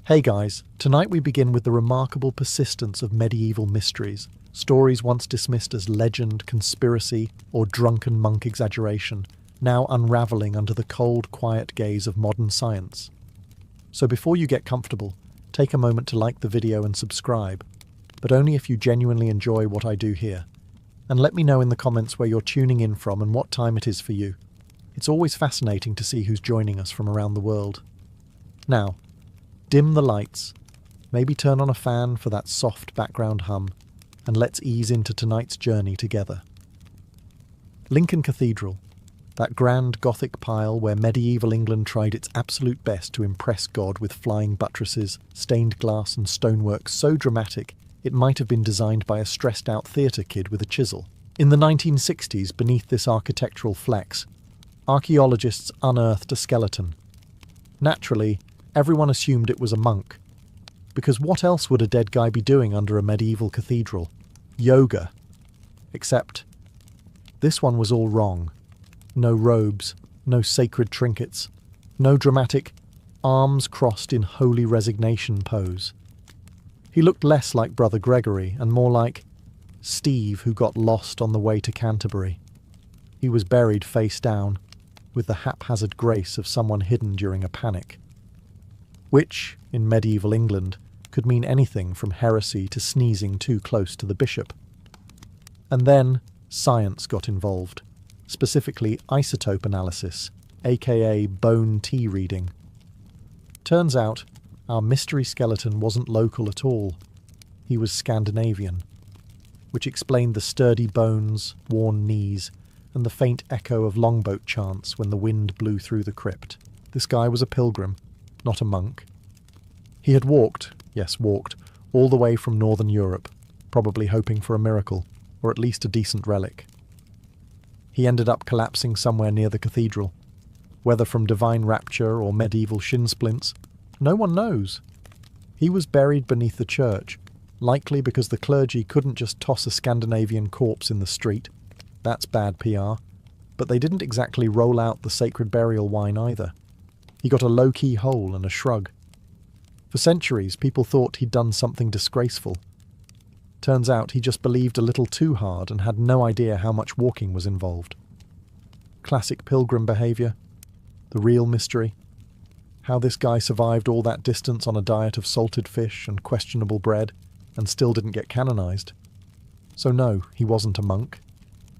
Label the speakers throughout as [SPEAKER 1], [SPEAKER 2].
[SPEAKER 1] Hey guys, tonight we begin with the remarkable persistence of medieval mysteries, stories once dismissed as legend, conspiracy, or drunken monk exaggeration, now unravelling under the cold, quiet gaze of modern science. So before you get comfortable, take a moment to like the video and subscribe, but only if you genuinely enjoy what I do here. And let me know in the comments where you're tuning in from and what time it is for you. It's always fascinating to see who's joining us from around the world. Now, dim the lights, maybe turn on a fan for that soft background hum, and let's ease into tonight's journey together. Lincoln Cathedral, that grand Gothic pile where medieval England tried its absolute best to impress God with flying buttresses, stained glass and stonework so dramatic it might have been designed by a stressed-out theatre kid with a chisel. In the 1960s, beneath this architectural flex, archaeologists unearthed a skeleton. Naturally, everyone assumed it was a monk, because what else would a dead guy be doing under a medieval cathedral? Yoga. Except, this one was all wrong. No robes, no sacred trinkets, no dramatic arms crossed in holy resignation pose. He looked less like Brother Gregory and more like Steve who got lost on the way to Canterbury. He was buried face down, with the haphazard grace of someone hidden during a panic. Which, in medieval England, could mean anything from heresy to sneezing too close to the bishop. And then science got involved, specifically isotope analysis, aka bone T reading. Turns out, our mystery skeleton wasn't local at all. He was Scandinavian, which explained the sturdy bones, worn knees, and the faint echo of longboat chants when the wind blew through the crypt. This guy was a pilgrim, not a monk. He had walked, all the way from Northern Europe, probably hoping for a miracle, or at least a decent relic. He ended up collapsing somewhere near the cathedral. Whether from divine rapture or medieval shin splints, no one knows. He was buried beneath the church, likely because the clergy couldn't just toss a Scandinavian corpse in the street. That's bad PR. But they didn't exactly roll out the sacred burial wine either. He got a low-key hole and a shrug. For centuries, people thought he'd done something disgraceful. Turns out he just believed a little too hard and had no idea how much walking was involved. Classic pilgrim behaviour. The real mystery. How this guy survived all that distance on a diet of salted fish and questionable bread and still didn't get canonized. So no, he wasn't a monk.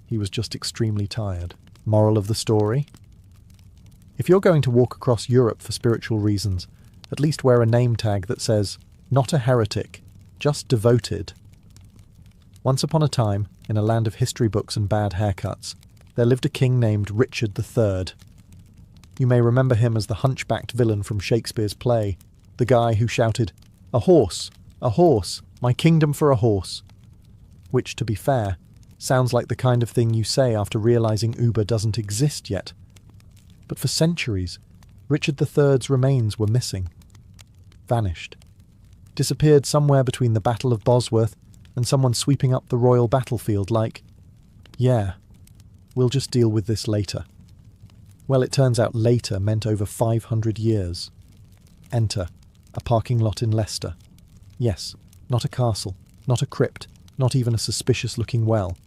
[SPEAKER 1] He was just extremely tired. Moral of the story? If you're going to walk across Europe for spiritual reasons, at least wear a name tag that says, not a heretic, just devoted. Once upon a time, in a land of history books and bad haircuts, there lived a king named Richard III. You may remember him as the hunchbacked villain from Shakespeare's play, the guy who shouted, a horse, my kingdom for a horse. Which, to be fair, sounds like the kind of thing you say after realising Uber doesn't exist yet. But for centuries, Richard III's remains were missing. Vanished. Disappeared somewhere between the Battle of Bosworth and someone sweeping up the royal battlefield like, yeah, we'll just deal with this later. Well, it turns out later meant over 500 years. Enter a parking lot in Leicester. Yes, not a castle, not a crypt, not even a suspicious-looking well.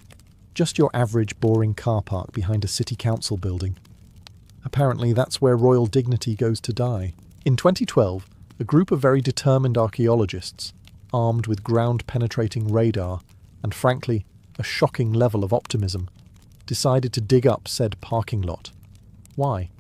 [SPEAKER 1] Just your average boring car park behind a city council building. Apparently that's where royal dignity goes to die. In 2012, a group of very determined archaeologists, armed with ground-penetrating radar and, frankly, a shocking level of optimism, decided to dig up said parking lot. Why?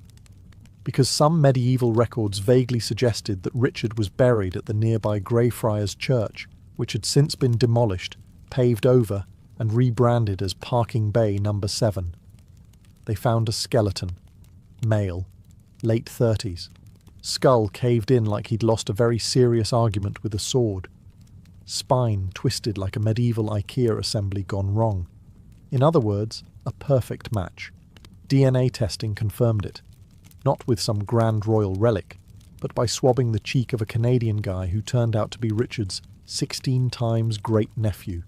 [SPEAKER 1] Because some medieval records vaguely suggested that Richard was buried at the nearby Greyfriars Church, which had since been demolished, paved over, and rebranded as Parking Bay No. 7. They found a skeleton. Male. Late 30s. Skull caved in like he'd lost a very serious argument with a sword. Spine twisted like a medieval IKEA assembly gone wrong. In other words, a perfect match. DNA testing confirmed it. Not with some grand royal relic, but by swabbing the cheek of a Canadian guy who turned out to be Richard's 16 times great-nephew.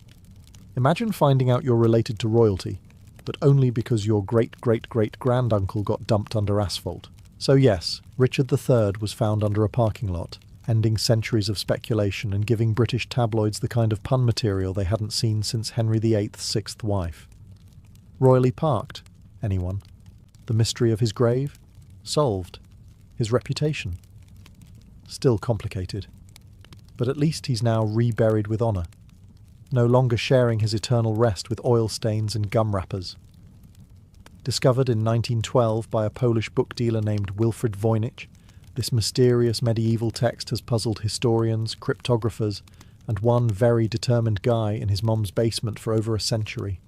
[SPEAKER 1] Imagine finding out you're related to royalty, but only because your great-great-great-granduncle got dumped under asphalt. So yes, Richard III was found under a parking lot, ending centuries of speculation and giving British tabloids the kind of pun material they hadn't seen since Henry VIII's sixth wife. Royally parked? Anyone? The mystery of his grave? Solved. His reputation? Still complicated. But at least he's now reburied with honour, no longer sharing his eternal rest with oil stains and gum wrappers. Discovered in 1912 by a Polish book dealer named Wilfrid Voynich, this mysterious medieval text has puzzled historians, cryptographers, and one very determined guy in his mom's basement for over a century.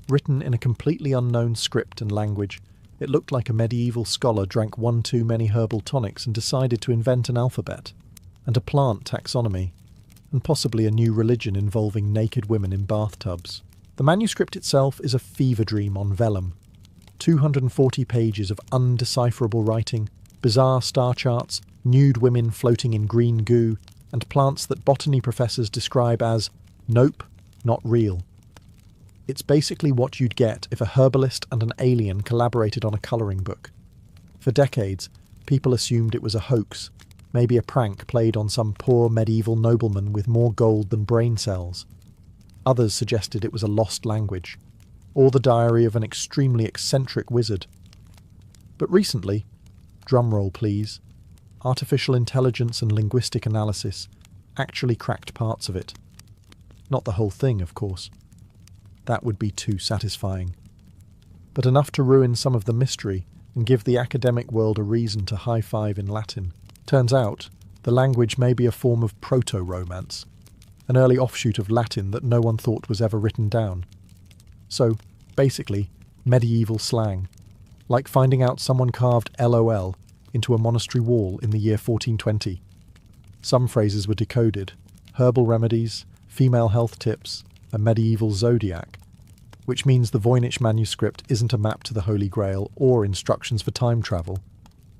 [SPEAKER 1] Written in a completely unknown script and language, it looked like a medieval scholar drank one too many herbal tonics and decided to invent an alphabet, and a plant taxonomy, and possibly a new religion involving naked women in bathtubs. The manuscript itself is a fever dream on vellum. 240 pages of undecipherable writing, bizarre star charts, nude women floating in green goo, and plants that botany professors describe as nope, not real. It's basically what you'd get if a herbalist and an alien collaborated on a colouring book. For decades, people assumed it was a hoax, maybe a prank played on some poor medieval nobleman with more gold than brain cells. Others suggested it was a lost language, or the diary of an extremely eccentric wizard. But recently, drumroll please, artificial intelligence and linguistic analysis actually cracked parts of it. Not the whole thing, of course. That would be too satisfying. But enough to ruin some of the mystery and give the academic world a reason to high-five in Latin. Turns out, the language may be a form of proto-romance, an early offshoot of Latin that no one thought was ever written down. So, basically, medieval slang, like finding out someone carved LOL into a monastery wall in the year 1420. Some phrases were decoded: herbal remedies, female health tips, a medieval zodiac, which means the Voynich manuscript isn't a map to the Holy Grail or instructions for time travel.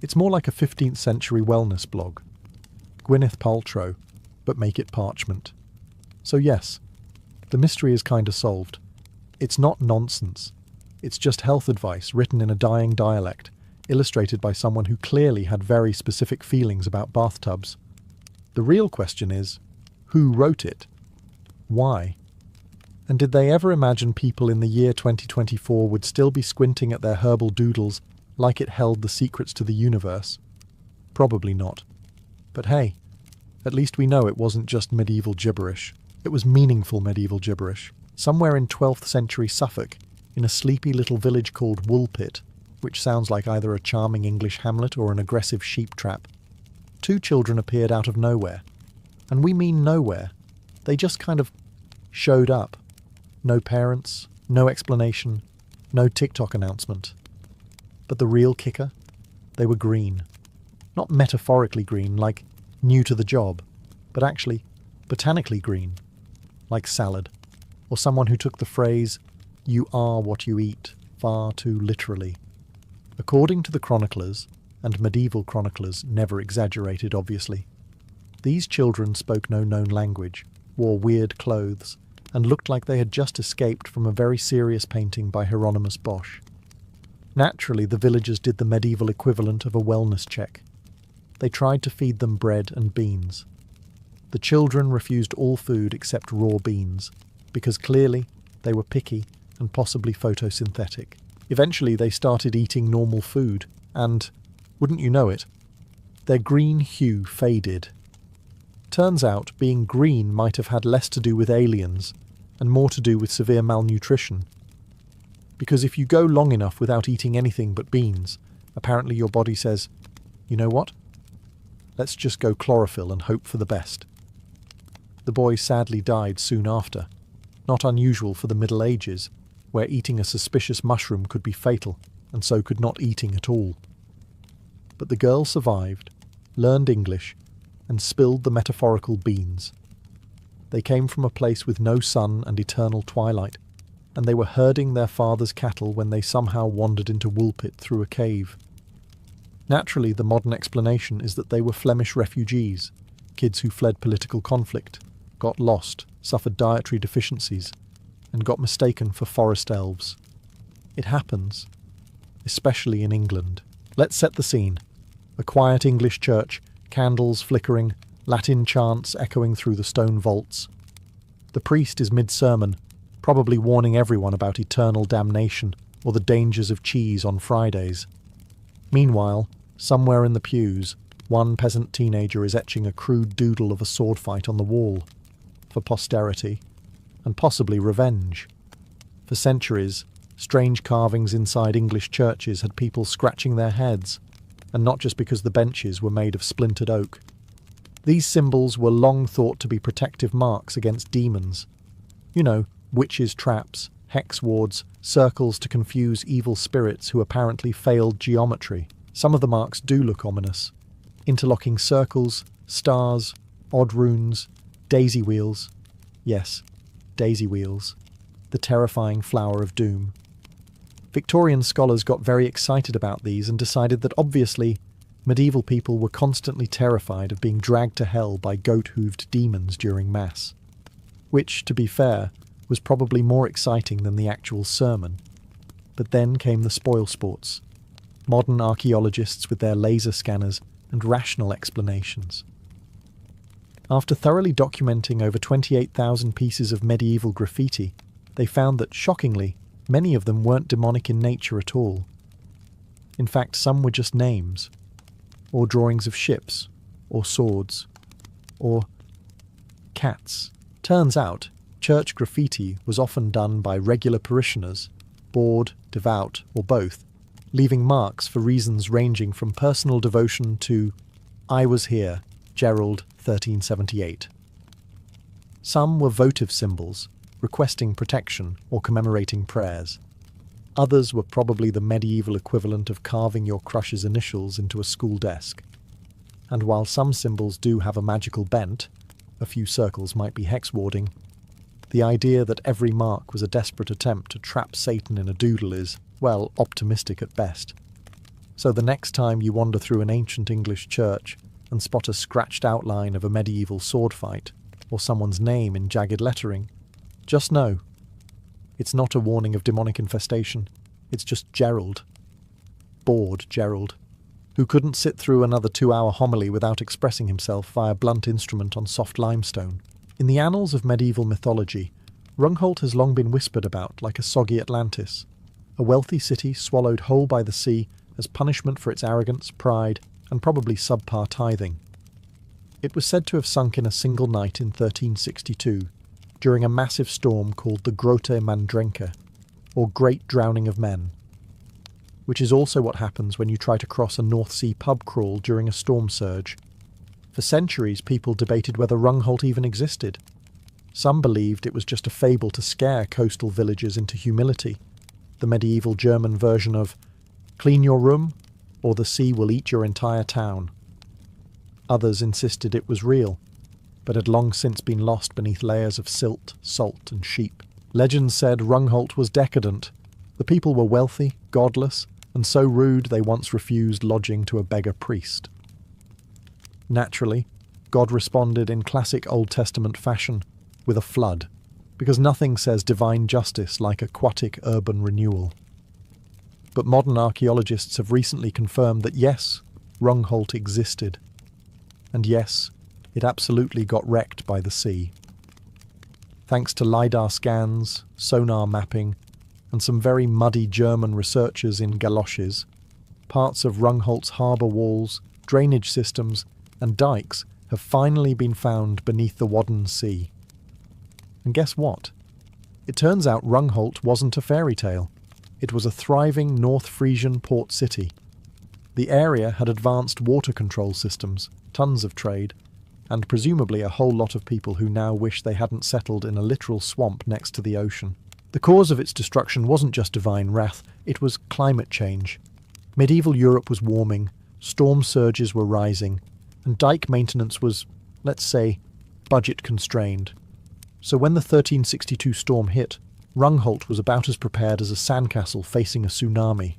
[SPEAKER 1] It's more like a 15th century wellness blog. Gwyneth Paltrow, but make it parchment. So yes, the mystery is kinda solved. It's not nonsense. It's just health advice written in a dying dialect, illustrated by someone who clearly had very specific feelings about bathtubs. The real question is, who wrote it? Why? And did they ever imagine people in the year 2024 would still be squinting at their herbal doodles like it held the secrets to the universe? Probably not. But hey, at least we know it wasn't just medieval gibberish. It was meaningful medieval gibberish. Somewhere in 12th century Suffolk, in a sleepy little village called Woolpit, which sounds like either a charming English hamlet or an aggressive sheep trap, 2 children appeared out of nowhere. And we mean nowhere. They just kind of showed up. No parents, no explanation, no TikTok announcement. But the real kicker? They were green. Not metaphorically green, like new to the job, but actually botanically green, like salad, or someone who took the phrase, "you are what you eat," far too literally. According to the chroniclers, and medieval chroniclers never exaggerated obviously, these children spoke no known language, wore weird clothes, and looked like they had just escaped from a very serious painting by Hieronymus Bosch. Naturally, the villagers did the medieval equivalent of a wellness check. They tried to feed them bread and beans. The children refused all food except raw beans, because clearly they were picky and possibly photosynthetic. Eventually they started eating normal food, and, wouldn't you know it, their green hue faded. Turns out being green might have had less to do with aliens and more to do with severe malnutrition. Because if you go long enough without eating anything but beans, apparently your body says, you know what? Let's just go chlorophyll and hope for the best. The boy sadly died soon after, not unusual for the Middle Ages, where eating a suspicious mushroom could be fatal, and so could not eating at all. But the girl survived, learned English, and spilled the metaphorical beans. They came from a place with no sun and eternal twilight, and they were herding their father's cattle when they somehow wandered into Woolpit through a cave. Naturally, the modern explanation is that they were Flemish refugees, kids who fled political conflict, got lost, suffered dietary deficiencies, and got mistaken for forest elves. It happens, especially in England. Let's set the scene. A quiet English church, candles flickering, Latin chants echoing through the stone vaults. The priest is mid-sermon, probably warning everyone about eternal damnation or the dangers of cheese on Fridays. Meanwhile, somewhere in the pews, one peasant teenager is etching a crude doodle of a sword fight on the wall, for posterity, and possibly revenge. For centuries, strange carvings inside English churches had people scratching their heads, and not just because the benches were made of splintered oak. These symbols were long thought to be protective marks against demons. You know, witches' traps, hex wards, circles to confuse evil spirits who apparently failed geometry. Some of the marks do look ominous. Interlocking circles, stars, odd runes, daisy wheels. Yes, daisy wheels. The terrifying flower of doom. Victorian scholars got very excited about these and decided that obviously medieval people were constantly terrified of being dragged to hell by goat-hooved demons during Mass. Which, to be fair, was probably more exciting than the actual sermon. But then came the spoilsports. Modern archaeologists with their laser scanners and rational explanations. After thoroughly documenting over 28,000 pieces of medieval graffiti, they found that, shockingly, many of them weren't demonic in nature at all. In fact, some were just names, or drawings of ships, or swords, or cats. Turns out, church graffiti was often done by regular parishioners, bored, devout, or both, leaving marks for reasons ranging from personal devotion to "I was here, Gerald, 1378. Some were votive symbols, requesting protection or commemorating prayers. Others were probably the medieval equivalent of carving your crush's initials into a school desk. And while some symbols do have a magical bent, a few circles might be hex warding, the idea that every mark was a desperate attempt to trap Satan in a doodle is, well, optimistic at best. So the next time you wander through an ancient English church and spot a scratched outline of a medieval sword fight, or someone's name in jagged lettering, just know, it's not a warning of demonic infestation, it's just Gerald. Bored Gerald, who couldn't sit through another 2-hour homily without expressing himself via blunt instrument on soft limestone. In the annals of medieval mythology, Rungholt has long been whispered about like a soggy Atlantis, a wealthy city swallowed whole by the sea as punishment for its arrogance, pride, and probably subpar tithing. It was said to have sunk in a single night in 1362, during a massive storm called the Grote Mandrenke, or Great Drowning of Men, which is also what happens when you try to cross a North Sea pub crawl during a storm surge. For centuries, people debated whether Rungholt even existed. Some believed it was just a fable to scare coastal villagers into humility, the medieval German version of "clean your room, or the sea will eat your entire town." Others insisted it was real, but had long since been lost beneath layers of silt, salt, and sheep. Legend said Rungholt was decadent. The people were wealthy, godless, and so rude they once refused lodging to a beggar priest. Naturally, God responded in classic Old Testament fashion, with a flood, because nothing says divine justice like aquatic urban renewal. But modern archaeologists have recently confirmed that yes, Rungholt existed. And yes, it absolutely got wrecked by the sea. Thanks to LiDAR scans, sonar mapping, and some very muddy German researchers in galoshes, parts of Rungholt's harbour walls, drainage systems, and dikes have finally been found beneath the Wadden Sea. And guess what? It turns out Rungholt wasn't a fairy tale. It was a thriving North Frisian port city. The area had advanced water control systems, tons of trade, and presumably a whole lot of people who now wish they hadn't settled in a literal swamp next to the ocean. The cause of its destruction wasn't just divine wrath, it was climate change. Medieval Europe was warming, storm surges were rising, and dike maintenance was, let's say, budget-constrained. So when the 1362 storm hit, Rungholt was about as prepared as a sandcastle facing a tsunami.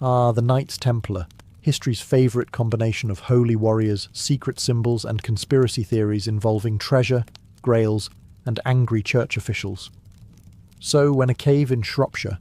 [SPEAKER 1] Ah, the Knights Templar, history's favourite combination of holy warriors, secret symbols and conspiracy theories involving treasure, grails, and angry church officials. So when a cave in Shropshire,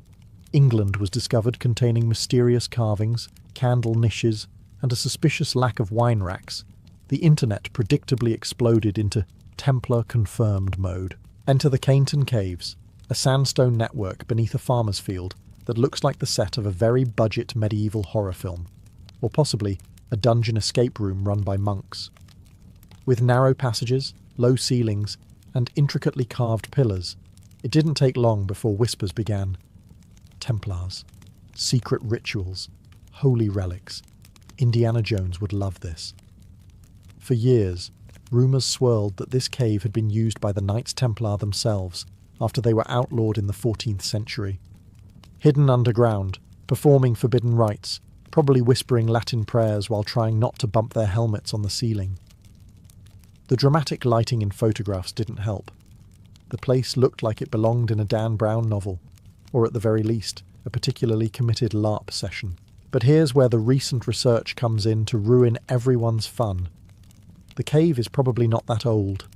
[SPEAKER 1] England, was discovered containing mysterious carvings, candle niches, and a suspicious lack of wine racks, the internet predictably exploded into Templar confirmed mode. Enter the Cainton Caves, a sandstone network beneath a farmer's field that looks like the set of a very budget medieval horror film, or possibly a dungeon escape room run by monks. With narrow passages, low ceilings, and intricately carved pillars, it didn't take long before whispers began. Templars, secret rituals, holy relics. Indiana Jones would love this. For years, rumours swirled that this cave had been used by the Knights Templar themselves after they were outlawed in the 14th century. Hidden underground, performing forbidden rites, probably whispering Latin prayers while trying not to bump their helmets on the ceiling. The dramatic lighting in photographs didn't help. The place looked like it belonged in a Dan Brown novel, or at the very least, a particularly committed LARP session. But here's where the recent research comes in to ruin everyone's fun. The cave is probably not that old.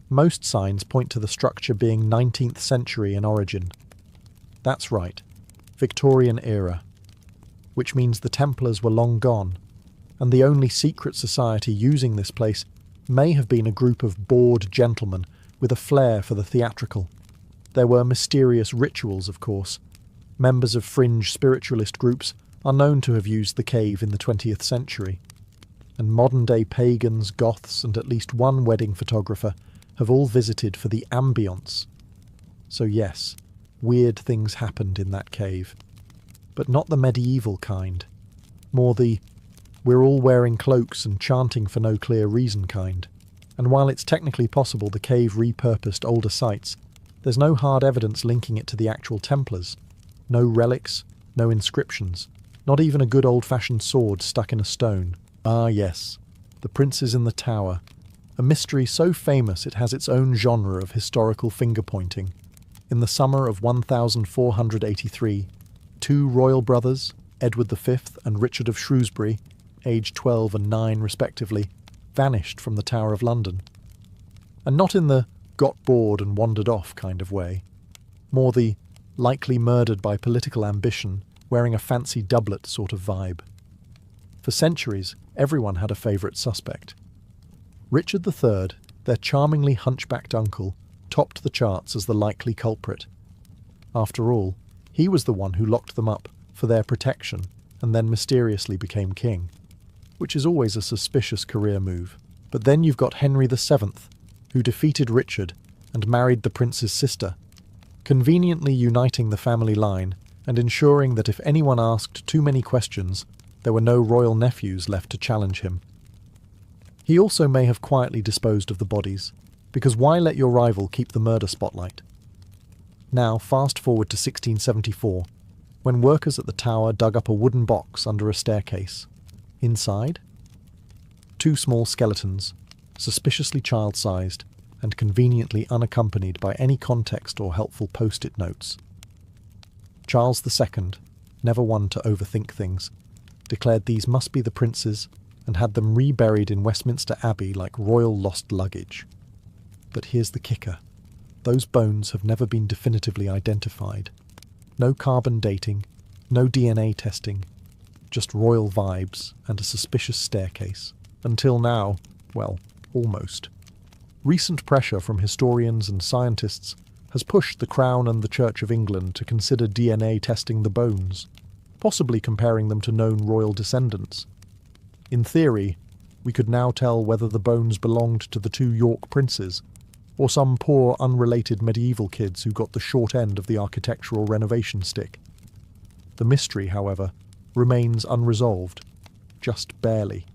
[SPEAKER 1] Most signs point to the structure being 19th century in origin. That's right, Victorian era, which means the Templars were long gone, and the only secret society using this place may have been a group of bored gentlemen with a flair for the theatrical. There were mysterious rituals, of course. Members of fringe spiritualist groups are known to have used the cave in the 20th century. And modern-day pagans, goths, and at least one wedding photographer have all visited for the ambience. So yes, weird things happened in that cave. But not the medieval kind. More the, we're all wearing cloaks and chanting for no clear reason kind. And while it's technically possible the cave repurposed older sites, there's no hard evidence linking it to the actual Templars. No relics, no inscriptions, not even a good old-fashioned sword stuck in a stone. Ah yes, the princes in the tower, a mystery so famous it has its own genre of historical finger-pointing. In the summer of 1483, two royal brothers, Edward V and Richard of Shrewsbury, aged 12 and 9 respectively, vanished from the Tower of London. And not in the got bored and wandered off kind of way, more the likely murdered by political ambition, wearing a fancy doublet sort of vibe. For centuries, everyone had a favourite suspect. Richard III, their charmingly hunchbacked uncle, topped the charts as the likely culprit. After all, he was the one who locked them up for their protection and then mysteriously became king, which is always a suspicious career move. But then you've got Henry VII, who defeated Richard and married the prince's sister, conveniently uniting the family line and ensuring that if anyone asked too many questions, there were no royal nephews left to challenge him. He also may have quietly disposed of the bodies, because why let your rival keep the murder spotlight? Now, fast forward to 1674, when workers at the tower dug up a wooden box under a staircase. Inside? Two small skeletons, suspiciously child-sized, and conveniently unaccompanied by any context or helpful post-it notes. Charles II, never one to overthink things, declared these must be the princes and had them reburied in Westminster Abbey like royal lost luggage. But here's the kicker. Those bones have never been definitively identified. No carbon dating, no DNA testing, just royal vibes and a suspicious staircase. Until now, well, almost. Recent pressure from historians and scientists has pushed the Crown and the Church of England to consider DNA testing the bones, possibly comparing them to known royal descendants. In theory, we could now tell whether the bones belonged to the two York princes, or some poor unrelated medieval kids who got the short end of the architectural renovation stick. The mystery, however, remains unresolved, just barely.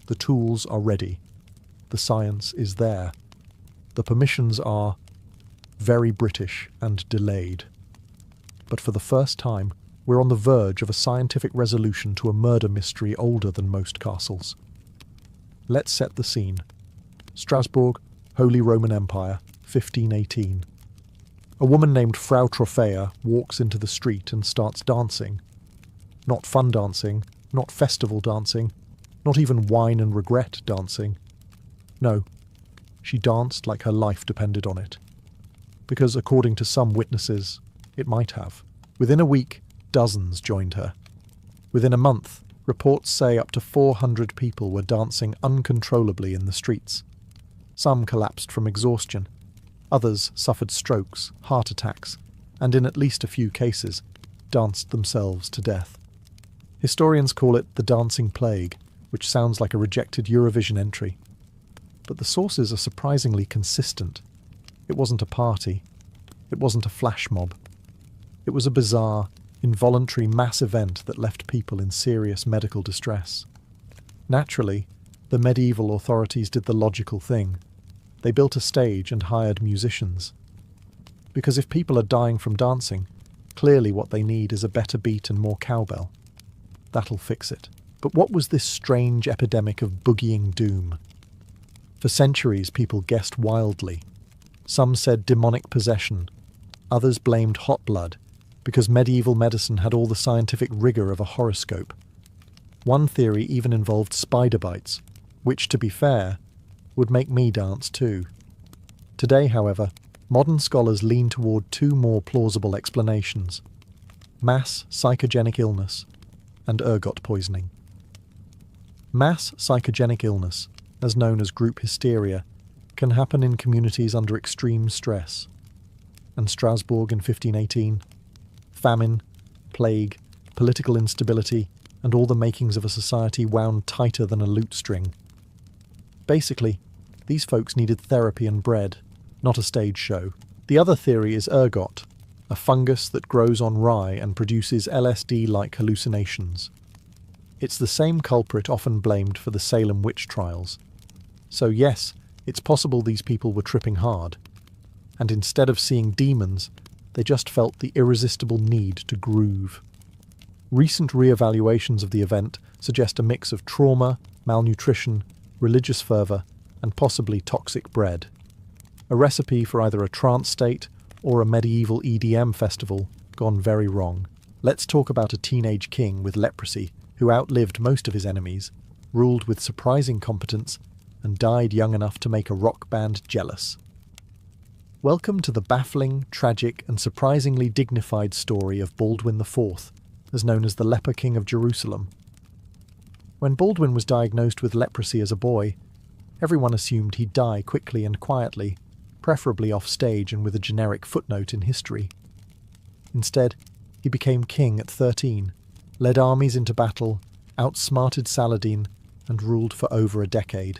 [SPEAKER 1] The tools are ready. The science is there. The permissions are very British and delayed. But for the first time, we're on the verge of a scientific resolution to a murder mystery older than most castles. Let's set the scene. Strasbourg, Holy Roman Empire, 1518. A woman named Frau Trophea walks into the street and starts dancing. Not fun dancing, not festival dancing, not even wine and regret dancing. No, she danced like her life depended on it. Because according to some witnesses, it might have. Within a week, dozens joined her. Within a month, Reports say up to 400 people were dancing uncontrollably in the streets. Some collapsed from exhaustion. Others suffered strokes, heart attacks, and in at least a few cases, danced themselves to death. Historians call it the dancing plague, which sounds like a rejected Eurovision entry. But the sources are surprisingly consistent. It wasn't a party. It wasn't a flash mob. It was a bizarre, involuntary mass event that left people in serious medical distress. Naturally, the medieval authorities did the logical thing. They built a stage and hired musicians. Because if people are dying from dancing, clearly what they need is a better beat and more cowbell. That'll fix it. But what was this strange epidemic of boogieing doom? For centuries, people guessed wildly. Some said demonic possession. Others blamed hot blood, because medieval medicine had all the scientific rigour of a horoscope. One theory even involved spider bites, which, to be fair, would make me dance too. Today, however, modern scholars lean toward two more plausible explanations: mass psychogenic illness and ergot poisoning. Mass psychogenic illness, as known as group hysteria, can happen in communities under extreme stress. And Strasbourg in 1518, famine, plague, political instability, and all the makings of a society wound tighter than a lute string. Basically, these folks needed therapy and bread, not a stage show. The other theory is ergot, a fungus that grows on rye and produces LSD-like hallucinations. It's the same culprit often blamed for the Salem witch trials. So yes, it's possible these people were tripping hard, and instead of seeing demons, they just felt the irresistible need to groove. Recent re-evaluations of the event suggest a mix of trauma, malnutrition, religious fervour, and possibly toxic bread. A recipe for either a trance state or a medieval EDM festival gone very wrong. Let's talk about a teenage king with leprosy who outlived most of his enemies, ruled with surprising competence, and died young enough to make a rock band jealous. Welcome to the baffling, tragic, and surprisingly dignified story of Baldwin IV, as known as the Leper King of Jerusalem. When Baldwin was diagnosed with leprosy as a boy, everyone assumed he'd die quickly and quietly, preferably off stage and with a generic footnote in history. Instead, he became king at 13, led armies into battle, outsmarted Saladin, and ruled for over a decade,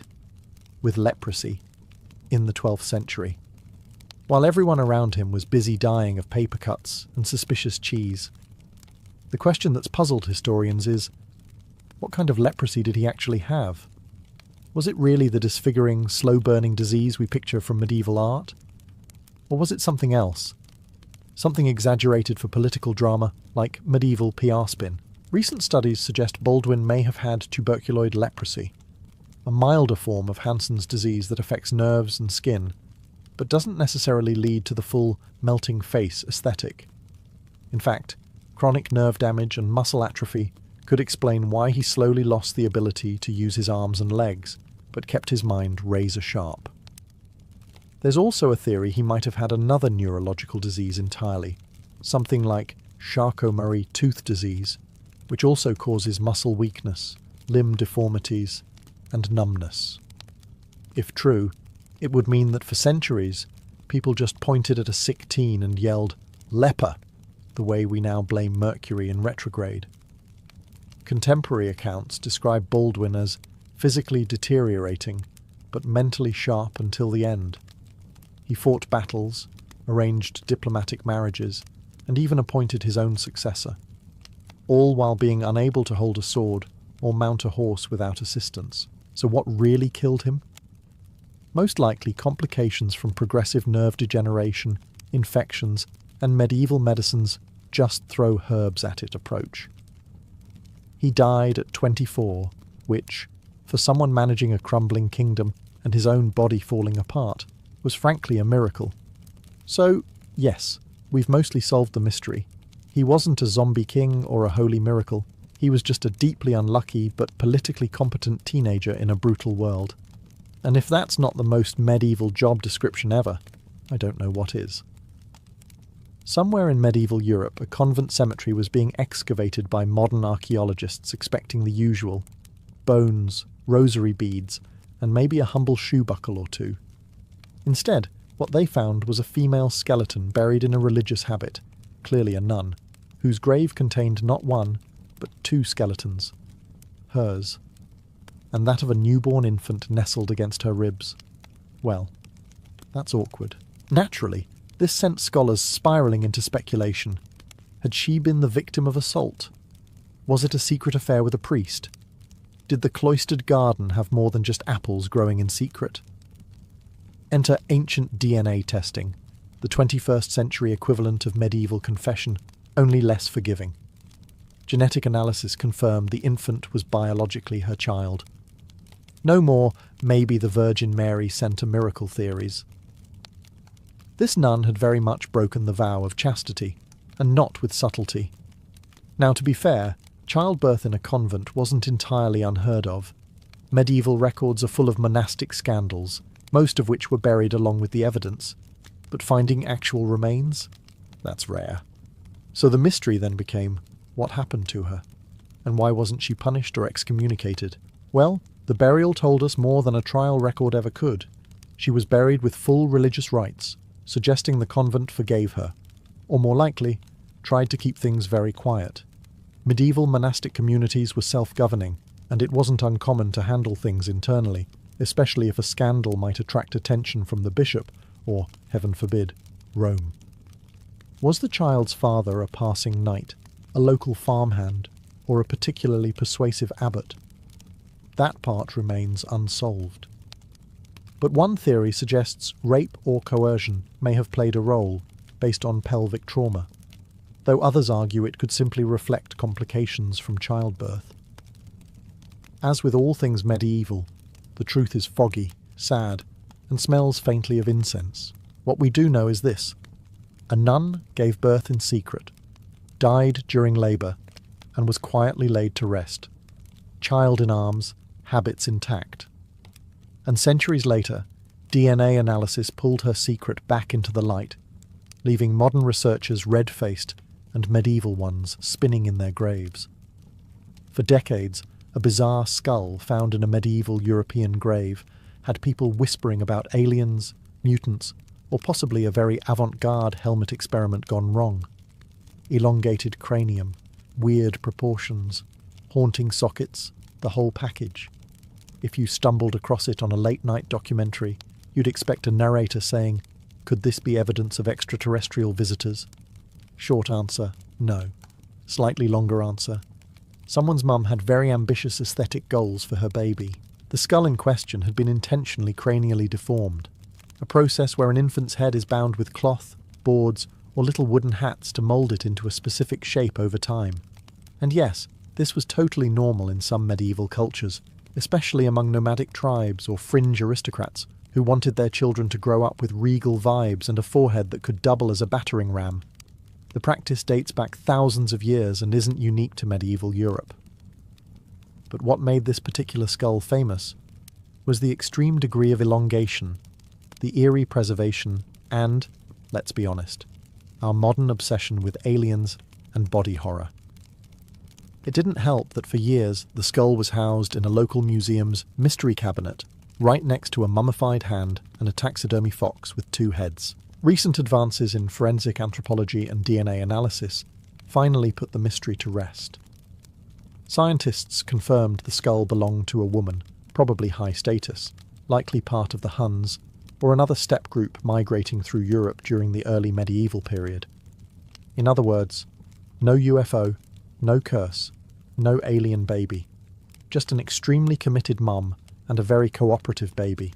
[SPEAKER 1] with leprosy, in the 12th century. While everyone around him was busy dying of paper cuts and suspicious cheese. The question that's puzzled historians is, what kind of leprosy did he actually have? Was it really the disfiguring, slow-burning disease we picture from medieval art? Or was it something else? Something exaggerated for political drama, like medieval PR spin? Recent studies suggest Baldwin may have had tuberculoid leprosy, a milder form of Hansen's disease that affects nerves and skin, but doesn't necessarily lead to the full melting face aesthetic. In fact, chronic nerve damage and muscle atrophy could explain why he slowly lost the ability to use his arms and legs, but kept his mind razor sharp. There's also a theory he might have had another neurological disease entirely, something like Charcot-Marie tooth disease, which also causes muscle weakness, limb deformities, and numbness. If true, it would mean that for centuries, people just pointed at a sick teen and yelled, "Leper," the way we now blame Mercury in retrograde. Contemporary accounts describe Baldwin as physically deteriorating, but mentally sharp until the end. He fought battles, arranged diplomatic marriages, and even appointed his own successor, all while being unable to hold a sword or mount a horse without assistance. So what really killed him? Most likely complications from progressive nerve degeneration, infections, and medieval medicine's just throw herbs at it approach. He died at 24, which, for someone managing a crumbling kingdom and his own body falling apart, was frankly a miracle. So, yes, we've mostly solved the mystery. He wasn't a zombie king or a holy miracle. He was just a deeply unlucky but politically competent teenager in a brutal world. And if that's not the most medieval job description ever, I don't know what is. Somewhere in medieval Europe, a convent cemetery was being excavated by modern archaeologists expecting the usual: bones, rosary beads, and maybe a humble shoe buckle or two. Instead, what they found was a female skeleton buried in a religious habit, clearly a nun, whose grave contained not one, but two skeletons. Hers. And that of a newborn infant nestled against her ribs. Well, that's awkward. Naturally, this sent scholars spiralling into speculation. Had she been the victim of assault? Was it a secret affair with a priest? Did the cloistered garden have more than just apples growing in secret? Enter ancient DNA testing, the 21st century equivalent of medieval confession, only less forgiving. Genetic analysis confirmed the infant was biologically her child. No more, maybe the Virgin Mary sent a miracle theories. This nun had very much broken the vow of chastity, and not with subtlety. Now, to be fair, childbirth in a convent wasn't entirely unheard of. Medieval records are full of monastic scandals, most of which were buried along with the evidence. But finding actual remains? That's rare. So the mystery then became, what happened to her? And why wasn't she punished or excommunicated? Well, the burial told us more than a trial record ever could. She was buried with full religious rites, suggesting the convent forgave her, or more likely, tried to keep things very quiet. Medieval monastic communities were self-governing, and it wasn't uncommon to handle things internally, especially if a scandal might attract attention from the bishop, or, heaven forbid, Rome. Was the child's father a passing knight, a local farmhand, or a particularly persuasive abbot? That part remains unsolved. But one theory suggests rape or coercion may have played a role, based on pelvic trauma, though others argue it could simply reflect complications from childbirth. As with all things medieval, the truth is foggy, sad, and smells faintly of incense. What we do know is this: a nun gave birth in secret, died during labour, and was quietly laid to rest. Child in arms, habits intact. And centuries later, DNA analysis pulled her secret back into the light, leaving modern researchers red-faced and medieval ones spinning in their graves. For decades, a bizarre skull found in a medieval European grave had people whispering about aliens, mutants, or possibly a very avant-garde helmet experiment gone wrong. Elongated cranium, weird proportions, haunting sockets, the whole package. If you stumbled across it on a late-night documentary, you'd expect a narrator saying, "Could this be evidence of extraterrestrial visitors?" Short answer, no. Slightly longer answer, someone's mum had very ambitious aesthetic goals for her baby. The skull in question had been intentionally cranially deformed, a process where an infant's head is bound with cloth, boards, or little wooden hats to mould it into a specific shape over time. And yes, this was totally normal in some medieval cultures, especially among nomadic tribes or fringe aristocrats who wanted their children to grow up with regal vibes and a forehead that could double as a battering ram. The practice dates back thousands of years and isn't unique to medieval Europe. But what made this particular skull famous was the extreme degree of elongation, the eerie preservation, and, let's be honest, our modern obsession with aliens and body horror. It didn't help that for years the skull was housed in a local museum's mystery cabinet, right next to a mummified hand and a taxidermy fox with two heads. Recent advances in forensic anthropology and DNA analysis finally put the mystery to rest. Scientists confirmed the skull belonged to a woman, probably high status, likely part of the Huns, or another steppe group migrating through Europe during the early medieval period. In other words, no UFO, no curse, no alien baby, just an extremely committed mum and a very cooperative baby.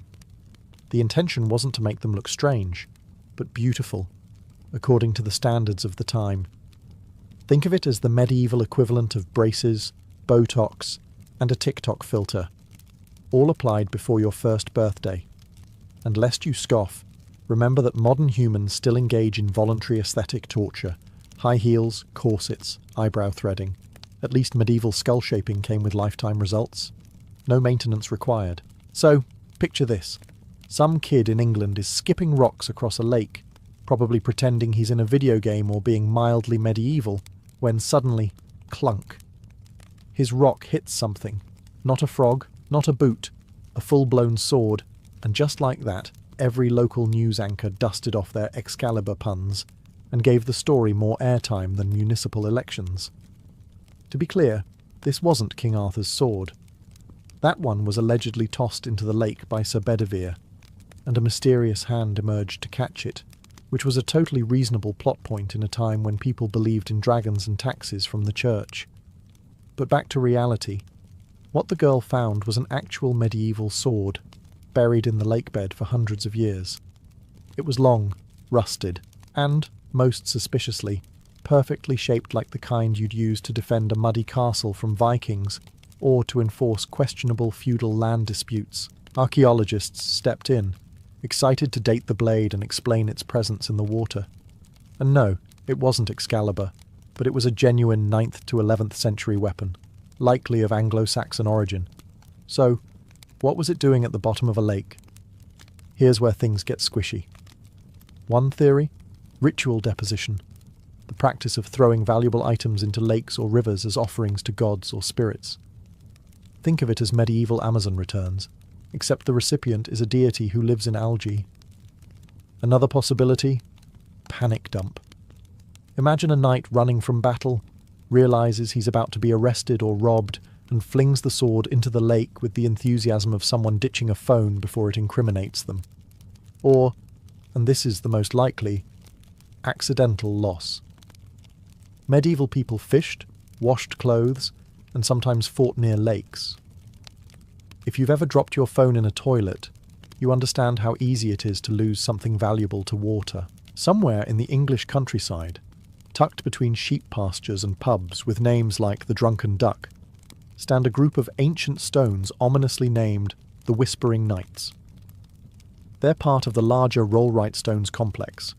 [SPEAKER 1] The intention wasn't to make them look strange, but beautiful, according to the standards of the time. Think of it as the medieval equivalent of braces, Botox, and a TikTok filter, all applied before your first birthday. And lest you scoff, remember that modern humans still engage in voluntary aesthetic torture: high heels, corsets, eyebrow threading. At least medieval skull shaping came with lifetime results. No maintenance required. So, picture this. Some kid in England is skipping rocks across a lake, probably pretending he's in a video game or being mildly medieval, when suddenly, clunk. His rock hits something. Not a frog, not a boot, a full-blown sword, and just like that, every local news anchor dusted off their Excalibur puns and gave the story more airtime than municipal elections. To be clear, this wasn't King Arthur's sword. That one was allegedly tossed into the lake by Sir Bedivere, and a mysterious hand emerged to catch it, which was a totally reasonable plot point in a time when people believed in dragons and taxes from the church. But back to reality. What the girl found was an actual medieval sword, buried in the lake bed for hundreds of years. It was long, rusted, and, most suspiciously, perfectly shaped like the kind you'd use to defend a muddy castle from Vikings, or to enforce questionable feudal land disputes. Archaeologists stepped in, excited to date the blade and explain its presence in the water. And no, it wasn't Excalibur, but it was a genuine 9th to 11th century weapon, likely of Anglo-Saxon origin. So, what was it doing at the bottom of a lake? Here's where things get squishy. One theory? Ritual deposition. The practice of throwing valuable items into lakes or rivers as offerings to gods or spirits. Think of it as medieval Amazon returns, except the recipient is a deity who lives in algae. Another possibility? Panic dump. Imagine a knight running from battle, realizes he's about to be arrested or robbed, and flings the sword into the lake with the enthusiasm of someone ditching a phone before it incriminates them. Or, and this is the most likely, accidental loss. Medieval people fished, washed clothes, and sometimes fought near lakes. If you've ever dropped your phone in a toilet, you understand how easy it is to lose something valuable to water. Somewhere in the English countryside, tucked between sheep pastures and pubs with names like the Drunken Duck, stand a group of ancient stones ominously named the Whispering Knights. They're part of the larger Rollright Stones complex,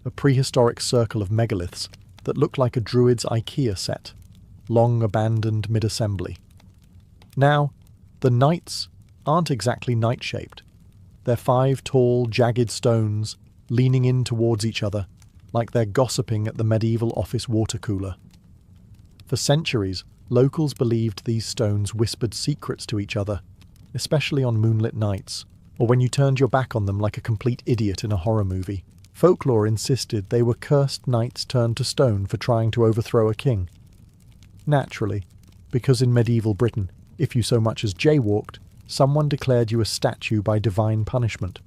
[SPEAKER 1] a prehistoric circle of megaliths that look like a druid's IKEA set, long abandoned mid-assembly. Now, the knights aren't exactly knight-shaped. They're 5 tall, jagged stones leaning in towards each other, like they're gossiping at the medieval office water cooler. For centuries, locals believed these stones whispered secrets to each other, especially on moonlit nights, or when you turned your back on them like a complete idiot in a horror movie. Folklore insisted they were cursed knights turned to stone for trying to overthrow a king. Naturally, because in medieval Britain, if you so much as jaywalked, someone declared you a statue by divine punishment.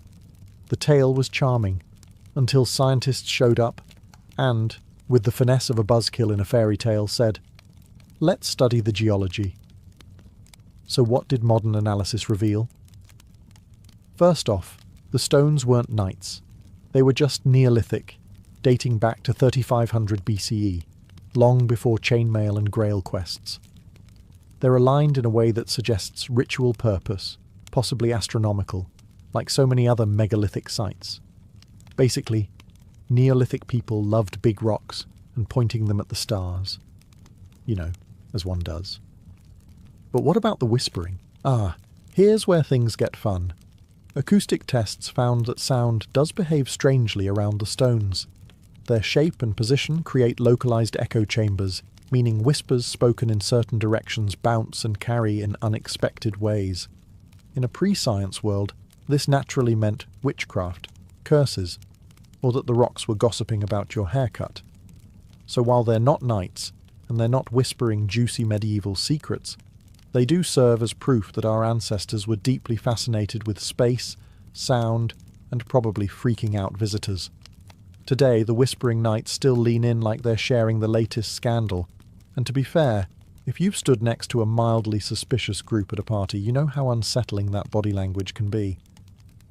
[SPEAKER 1] The tale was charming, until scientists showed up and, with the finesse of a buzzkill in a fairy tale, said, "Let's study the geology." So what did modern analysis reveal? First off, the stones weren't knights. They were just Neolithic, dating back to 3500 BCE, long before chainmail and grail quests. They're aligned in a way that suggests ritual purpose, possibly astronomical, like so many other megalithic sites. Basically, Neolithic people loved big rocks and pointing them at the stars. You know, as one does. But what about the whispering? Here's where things get fun. Acoustic tests found that sound does behave strangely around the stones. Their shape and position create localized echo chambers, meaning whispers spoken in certain directions bounce and carry in unexpected ways. In a pre-science world, this naturally meant witchcraft, curses, or that the rocks were gossiping about your haircut. So while they're not knights, and they're not whispering juicy medieval secrets, they do serve as proof that our ancestors were deeply fascinated with space, sound, and probably freaking out visitors. Today, the Whispering Knights still lean in like they're sharing the latest scandal. And to be fair, if you've stood next to a mildly suspicious group at a party, you know how unsettling that body language can be.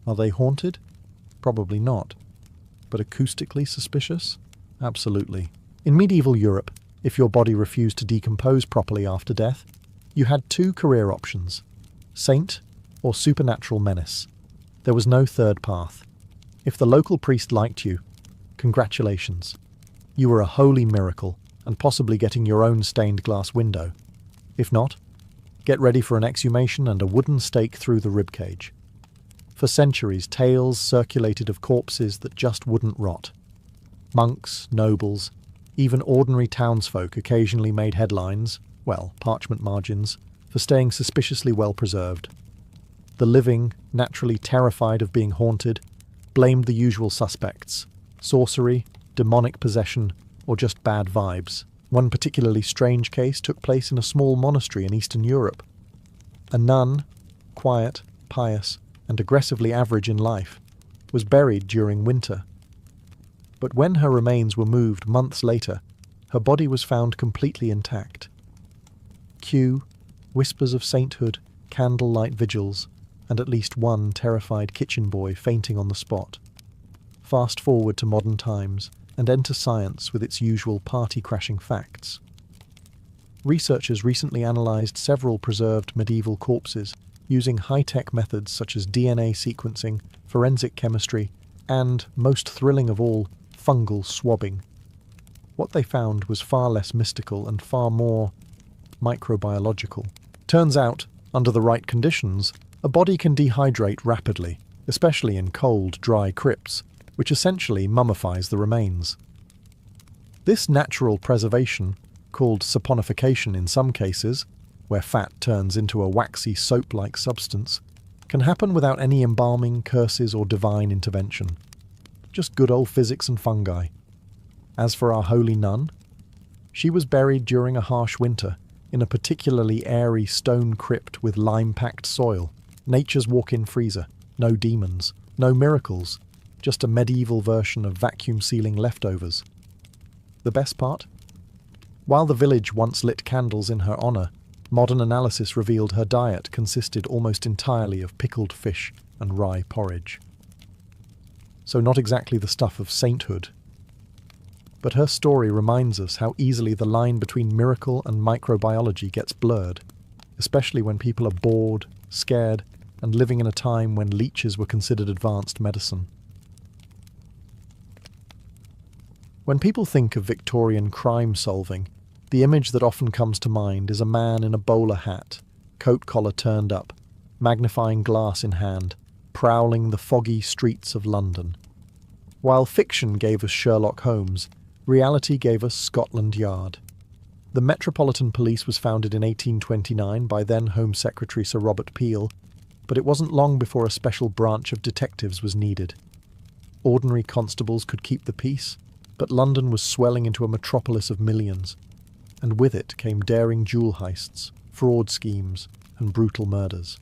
[SPEAKER 1] Are they haunted? Probably not. But acoustically suspicious? Absolutely. In medieval Europe, if your body refused to decompose properly after death, you had 2 career options: saint or supernatural menace. There was no third path. If the local priest liked you, congratulations. You were a holy miracle, and possibly getting your own stained glass window. If not, get ready for an exhumation and a wooden stake through the ribcage. For centuries, tales circulated of corpses that just wouldn't rot. Monks, nobles, even ordinary townsfolk occasionally made headlines, well, parchment margins, for staying suspiciously well preserved. The living, naturally terrified of being haunted, blamed the usual suspects: sorcery, demonic possession, or just bad vibes. One particularly strange case took place in a small monastery in Eastern Europe. A nun, quiet, pious, and aggressively average in life, was buried during winter. But when her remains were moved months later, her body was found completely intact. Cue whispers of sainthood, candlelight vigils, and at least one terrified kitchen boy fainting on the spot. Fast forward to modern times, and enter science with its usual party-crashing facts. Researchers recently analysed several preserved medieval corpses using high-tech methods such as DNA sequencing, forensic chemistry, and, most thrilling of all, fungal swabbing. What they found was far less mystical and far more microbiological. Turns out, under the right conditions, a body can dehydrate rapidly, especially in cold, dry crypts, which essentially mummifies the remains. This natural preservation, called saponification in some cases, where fat turns into a waxy soap-like substance, can happen without any embalming, curses, or divine intervention. Just good old physics and fungi. As for our holy nun, she was buried during a harsh winter in a particularly airy stone crypt with lime-packed soil, nature's walk-in freezer, no demons, no miracles, just a medieval version of vacuum-sealing leftovers. The best part? While the village once lit candles in her honour, modern analysis revealed her diet consisted almost entirely of pickled fish and rye porridge. So not exactly the stuff of sainthood. But her story reminds us how easily the line between miracle and microbiology gets blurred, especially when people are bored, scared, and living in a time when leeches were considered advanced medicine. When people think of Victorian crime solving, the image that often comes to mind is a man in a bowler hat, coat collar turned up, magnifying glass in hand, prowling the foggy streets of London. While fiction gave us Sherlock Holmes, reality gave us Scotland Yard. The Metropolitan Police was founded in 1829 by then Home Secretary Sir Robert Peel, but it wasn't long before a special branch of detectives was needed. Ordinary constables could keep the peace, but London was swelling into a metropolis of millions, and with it came daring jewel heists, fraud schemes, and brutal murders.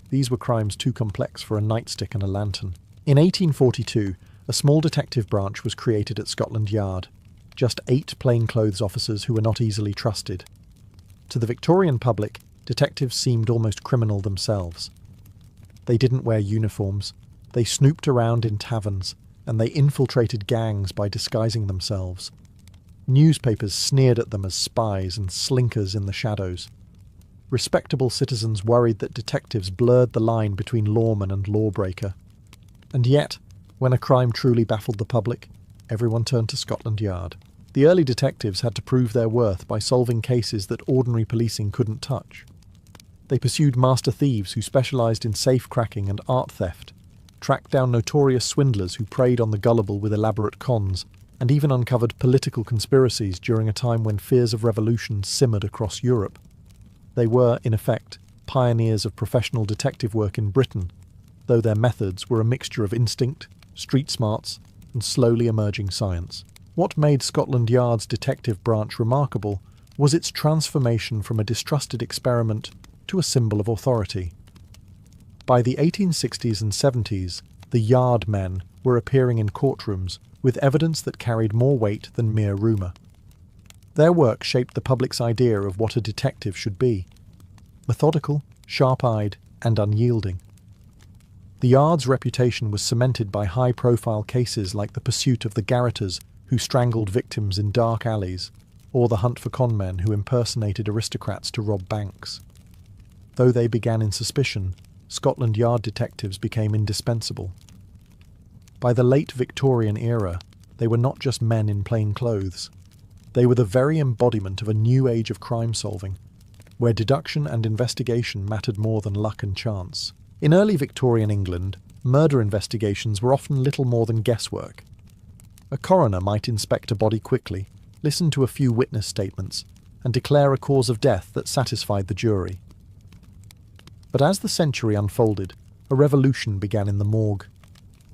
[SPEAKER 1] These were crimes too complex for a nightstick and a lantern. In 1842, a small detective branch was created at Scotland Yard, just 8 plainclothes officers who were not easily trusted. To the Victorian public, detectives seemed almost criminal themselves. They didn't wear uniforms, they snooped around in taverns, and they infiltrated gangs by disguising themselves. Newspapers sneered at them as spies and slinkers in the shadows. Respectable citizens worried that detectives blurred the line between lawman and lawbreaker. And yet, when a crime truly baffled the public, everyone turned to Scotland Yard. The early detectives had to prove their worth by solving cases that ordinary policing couldn't touch. They pursued master thieves who specialised in safe-cracking and art theft, tracked down notorious swindlers who preyed on the gullible with elaborate cons, and even uncovered political conspiracies during a time when fears of revolution simmered across Europe. They were, in effect, pioneers of professional detective work in Britain, though their methods were a mixture of instinct, street smarts, and slowly emerging science. What made Scotland Yard's detective branch remarkable was its transformation from a distrusted experiment to a symbol of authority. By the 1860s and 70s, the Yard men were appearing in courtrooms with evidence that carried more weight than mere rumour. Their work shaped the public's idea of what a detective should be: methodical, sharp-eyed, and unyielding. The Yard's reputation was cemented by high-profile cases like the pursuit of the garroters who strangled victims in dark alleys, or the hunt for conmen who impersonated aristocrats to rob banks. Though they began in suspicion, Scotland Yard detectives became indispensable. By the late Victorian era, they were not just men in plain clothes. They were the very embodiment of a new age of crime-solving, where deduction and investigation mattered more than luck and chance. In early Victorian England, murder investigations were often little more than guesswork. A coroner might inspect a body quickly, listen to a few witness statements, and declare a cause of death that satisfied the jury. But as the century unfolded, a revolution began in the morgue.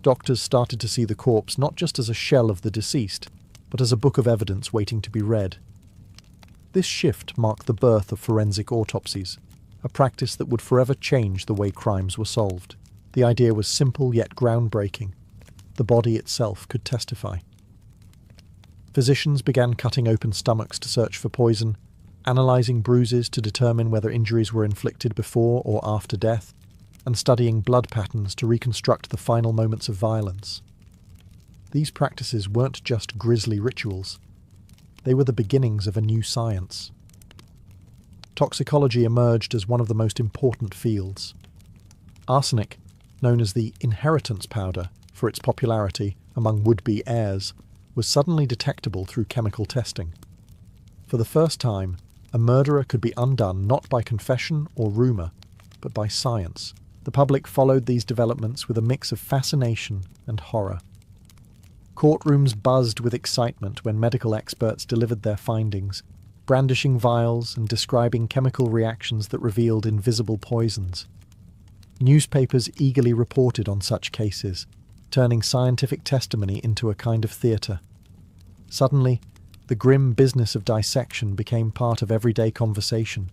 [SPEAKER 1] Doctors started to see the corpse not just as a shell of the deceased, but as a book of evidence waiting to be read. This shift marked the birth of forensic autopsies, a practice that would forever change the way crimes were solved. The idea was simple yet groundbreaking. The body itself could testify. Physicians began cutting open stomachs to search for poison, analysing bruises to determine whether injuries were inflicted before or after death, and studying blood patterns to reconstruct the final moments of violence. These practices weren't just grisly rituals. They were the beginnings of a new science. Toxicology emerged as one of the most important fields. Arsenic, known as the inheritance powder for its popularity among would-be heirs, was suddenly detectable through chemical testing. For the first time, a murderer could be undone not by confession or rumour, but by science. The public followed these developments with a mix of fascination and horror. Courtrooms buzzed with excitement when medical experts delivered their findings, brandishing vials and describing chemical reactions that revealed invisible poisons. Newspapers eagerly reported on such cases, turning scientific testimony into a kind of theatre. Suddenly, the grim business of dissection became part of everyday conversation.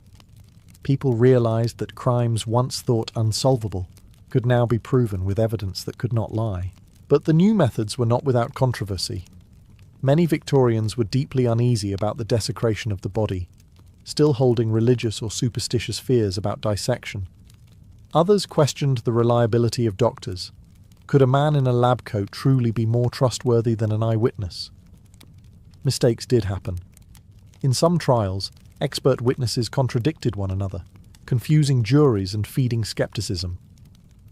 [SPEAKER 1] People realised that crimes once thought unsolvable could now be proven with evidence that could not lie. But the new methods were not without controversy. Many Victorians were deeply uneasy about the desecration of the body, still holding religious or superstitious fears about dissection. Others questioned the reliability of doctors. Could a man in a lab coat truly be more trustworthy than an eyewitness? Mistakes did happen. In some trials, expert witnesses contradicted one another, confusing juries and feeding skepticism.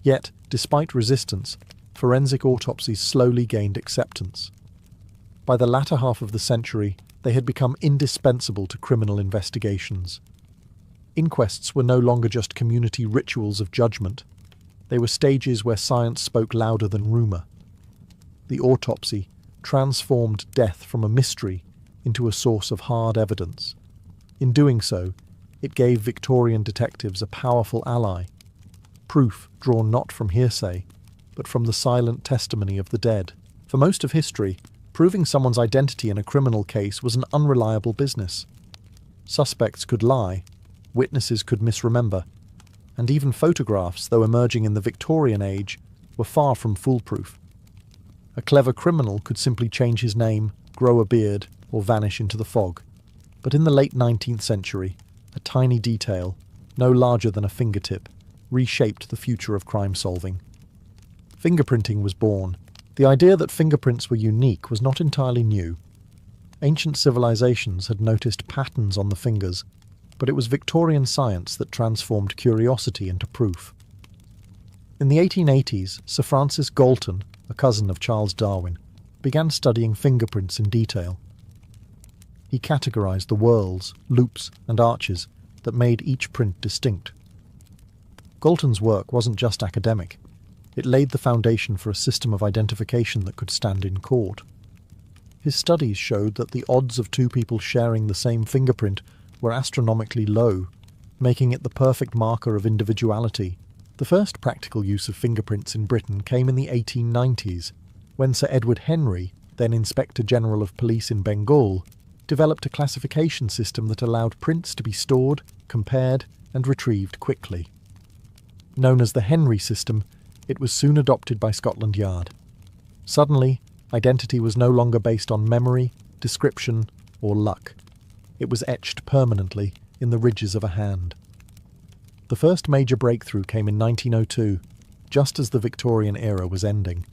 [SPEAKER 1] Yet, despite resistance, forensic autopsies slowly gained acceptance. By the latter half of the century, they had become indispensable to criminal investigations. Inquests were no longer just community rituals of judgment. They were stages where science spoke louder than rumour. The autopsy transformed death from a mystery into a source of hard evidence. In doing so, it gave Victorian detectives a powerful ally, proof drawn not from hearsay, but from the silent testimony of the dead. For most of history, proving someone's identity in a criminal case was an unreliable business. Suspects could lie, witnesses could misremember, and even photographs, though emerging in the Victorian age, were far from foolproof. A clever criminal could simply change his name, grow a beard, or vanish into the fog. But in the late 19th century, a tiny detail, no larger than a fingertip, reshaped the future of crime solving. Fingerprinting was born. The idea that fingerprints were unique was not entirely new. Ancient civilizations had noticed patterns on the fingers, but it was Victorian science that transformed curiosity into proof. In the 1880s, Sir Francis Galton, a cousin of Charles Darwin, began studying fingerprints in detail. He categorized the whorls, loops, and arches that made each print distinct. Galton's work wasn't just academic. It laid the foundation for a system of identification that could stand in court. His studies showed that the odds of two people sharing the same fingerprint were astronomically low, making it the perfect marker of individuality. The first practical use of fingerprints in Britain came in the 1890s, when Sir Edward Henry, then Inspector General of Police in Bengal, developed a classification system that allowed prints to be stored, compared, and retrieved quickly. Known as the Henry system, it was soon adopted by Scotland Yard. Suddenly, identity was no longer based on memory, description, or luck. It was etched permanently in the ridges of a hand. The first major breakthrough came in 1902, just as the Victorian era was ending.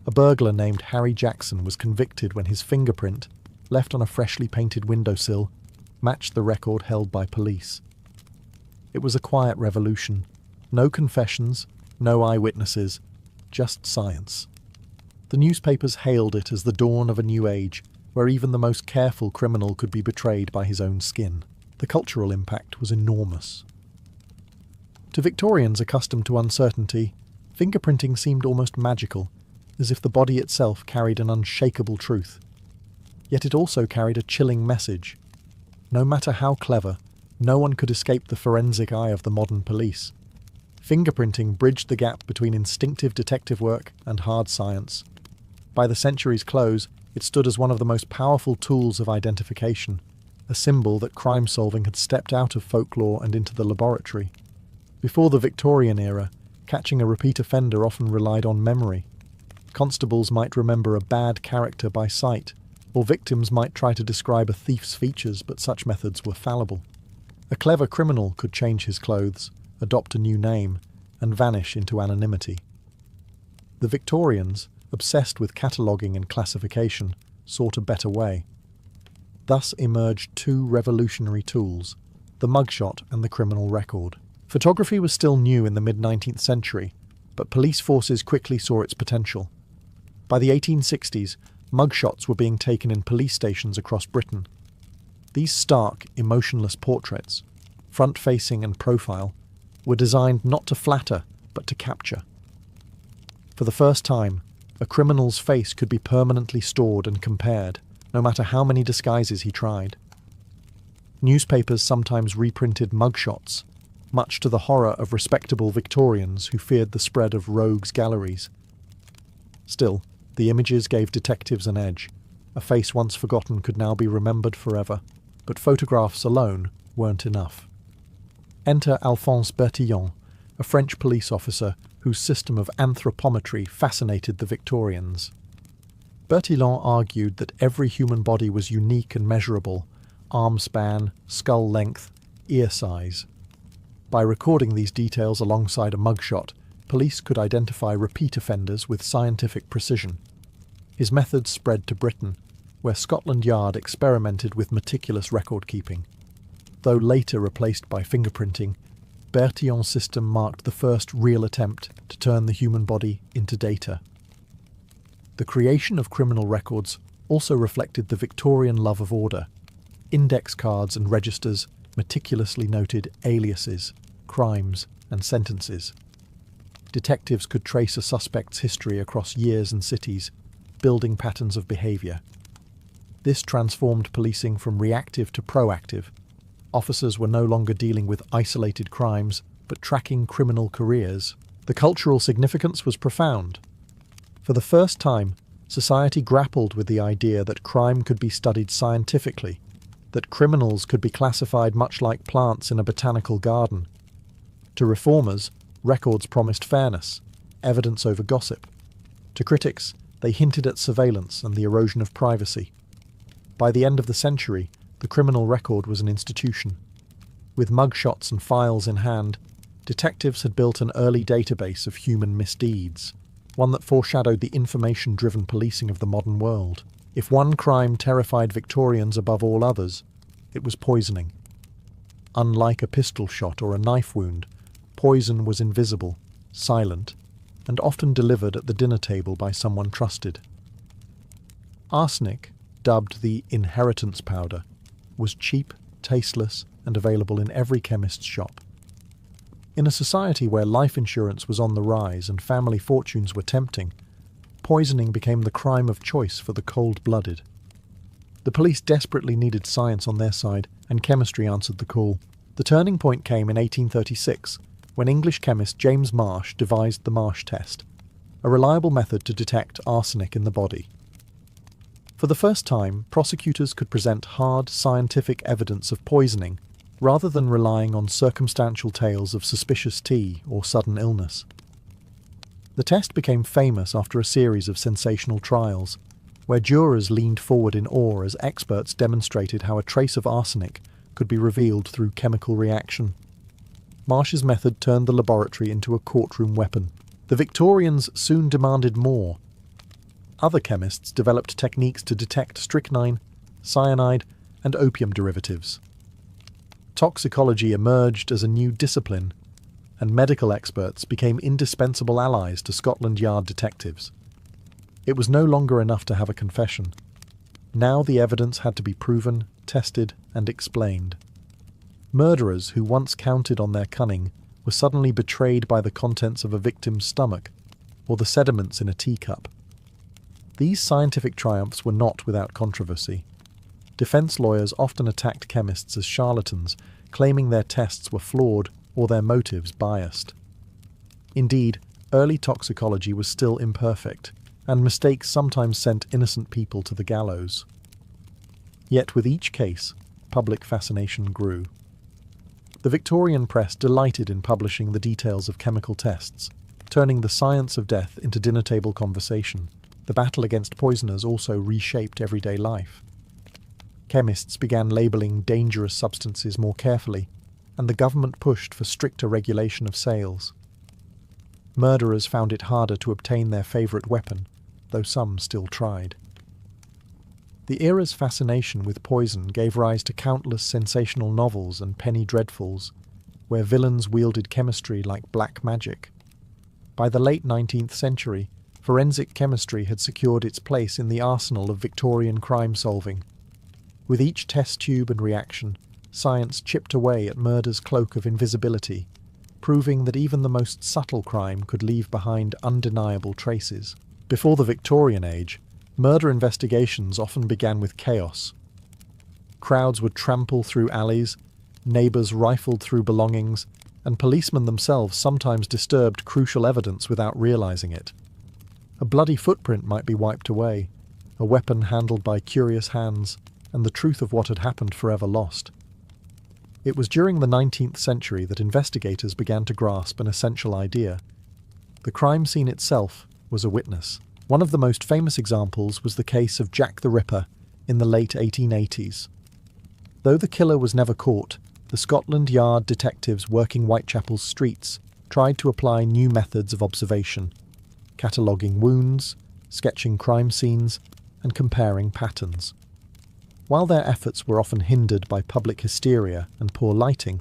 [SPEAKER 1] A burglar named Harry Jackson was convicted when his fingerprint, left on a freshly painted windowsill, matched the record held by police. It was a quiet revolution. No confessions, no eyewitnesses, just science. The newspapers hailed it as the dawn of a new age, where even the most careful criminal could be betrayed by his own skin. The cultural impact was enormous. To Victorians accustomed to uncertainty, fingerprinting seemed almost magical. as if the body itself carried an unshakable truth. Yet it also carried a chilling message. No matter how clever, no one could escape the forensic eye of the modern police. Fingerprinting bridged the gap between instinctive detective work and hard science. By the century's close, it stood as one of the most powerful tools of identification, a symbol that crime-solving had stepped out of folklore and into the laboratory. Before the Victorian era, catching a repeat offender often relied on memory. Constables might remember a bad character by sight, or victims might try to describe a thief's features, but such methods were fallible. A clever criminal could change his clothes, adopt a new name, and vanish into anonymity. The Victorians, obsessed with cataloguing and classification, sought a better way. Thus emerged two revolutionary tools, the mugshot and the criminal record. Photography was still new in the mid-19th century, but police forces quickly saw its potential. By the 1860s, mugshots were being taken in police stations across Britain. These stark, emotionless portraits, front-facing and profile, were designed not to flatter, but to capture. For the first time, a criminal's face could be permanently stored and compared, no matter how many disguises he tried. Newspapers sometimes reprinted mugshots, much to the horror of respectable Victorians who feared the spread of rogues' galleries. Still, the images gave detectives an edge. A face once forgotten could now be remembered forever, but photographs alone weren't enough. Enter Alphonse Bertillon, a French police officer whose system of anthropometry fascinated the Victorians. Bertillon argued that every human body was unique and measurable: arm span, skull length, ear size. By recording these details alongside a mugshot, police could identify repeat offenders with scientific precision. His methods spread to Britain, where Scotland Yard experimented with meticulous record-keeping. Though later replaced by fingerprinting, Bertillon's system marked the first real attempt to turn the human body into data. The creation of criminal records also reflected the Victorian love of order. Index cards and registers meticulously noted aliases, crimes, and sentences. Detectives could trace a suspect's history across years and cities, building patterns of behaviour. This transformed policing from reactive to proactive. Officers were no longer dealing with isolated crimes, but tracking criminal careers. The cultural significance was profound. For the first time, society grappled with the idea that crime could be studied scientifically, that criminals could be classified much like plants in a botanical garden. To reformers, records promised fairness, evidence over gossip. To critics, they hinted at surveillance and the erosion of privacy. By the end of the century, the criminal record was an institution. With mugshots and files in hand, detectives had built an early database of human misdeeds, one that foreshadowed the information-driven policing of the modern world. If one crime terrified Victorians above all others, it was poisoning. Unlike a pistol shot or a knife wound, poison was invisible, silent, and often delivered at the dinner table by someone trusted. Arsenic, dubbed the inheritance powder, was cheap, tasteless, and available in every chemist's shop. In a society where life insurance was on the rise and family fortunes were tempting, poisoning became the crime of choice for the cold-blooded. The police desperately needed science on their side, and chemistry answered the call. The turning point came in 1836, when English chemist James Marsh devised the Marsh test, a reliable method to detect arsenic in the body. For the first time, prosecutors could present hard scientific evidence of poisoning, rather than relying on circumstantial tales of suspicious tea or sudden illness. The test became famous after a series of sensational trials, where jurors leaned forward in awe as experts demonstrated how a trace of arsenic could be revealed through chemical reaction. Marsh's method turned the laboratory into a courtroom weapon. The Victorians soon demanded more. Other chemists developed techniques to detect strychnine, cyanide, and opium derivatives. Toxicology emerged as a new discipline, and medical experts became indispensable allies to Scotland Yard detectives. It was no longer enough to have a confession. Now the evidence had to be proven, tested, and explained. Murderers who once counted on their cunning were suddenly betrayed by the contents of a victim's stomach, or the sediments in a teacup. These scientific triumphs were not without controversy. Defense lawyers often attacked chemists as charlatans, claiming their tests were flawed or their motives biased. Indeed, early toxicology was still imperfect, and mistakes sometimes sent innocent people to the gallows. Yet with each case, public fascination grew. The Victorian press delighted in publishing the details of chemical tests, turning the science of death into dinner-table conversation. The battle against poisoners also reshaped everyday life. Chemists began labelling dangerous substances more carefully, and the government pushed for stricter regulation of sales. Murderers found it harder to obtain their favourite weapon, though some still tried. The era's fascination with poison gave rise to countless sensational novels and penny dreadfuls, where villains wielded chemistry like black magic. By the late 19th century, forensic chemistry had secured its place in the arsenal of Victorian crime-solving. With each test tube and reaction, science chipped away at murder's cloak of invisibility, proving that even the most subtle crime could leave behind undeniable traces. Before the Victorian age, murder investigations often began with chaos. Crowds would trample through alleys, neighbours rifled through belongings, and policemen themselves sometimes disturbed crucial evidence without realising it. A bloody footprint might be wiped away, a weapon handled by curious hands, and the truth of what had happened forever lost. It was during the 19th century that investigators began to grasp an essential idea. The crime scene itself was a witness. One of the most famous examples was the case of Jack the Ripper in the late 1880s. Though the killer was never caught, the Scotland Yard detectives working Whitechapel's streets tried to apply new methods of observation, cataloguing wounds, sketching crime scenes, and comparing patterns. While their efforts were often hindered by public hysteria and poor lighting,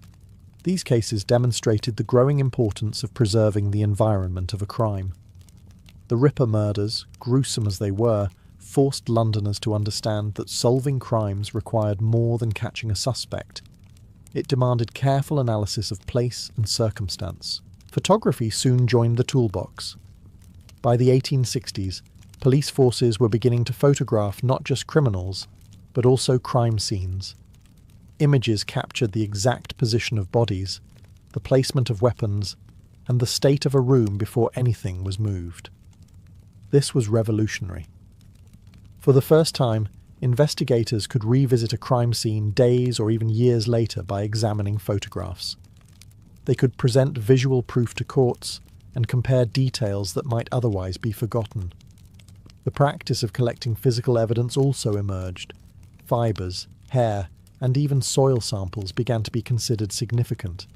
[SPEAKER 1] these cases demonstrated the growing importance of preserving the environment of a crime. The Ripper murders, gruesome as they were, forced Londoners to understand that solving crimes required more than catching a suspect. It demanded careful analysis of place and circumstance. Photography soon joined the toolbox. By the 1860s, police forces were beginning to photograph not just criminals, but also crime scenes. Images captured the exact position of bodies, the placement of weapons, and the state of a room before anything was moved. This was revolutionary. For the first time, investigators could revisit a crime scene days or even years later by examining photographs. They could present visual proof to courts and compare details that might otherwise be forgotten. The practice of collecting physical evidence also emerged. Fibres, hair, and even soil samples began to be considered significant.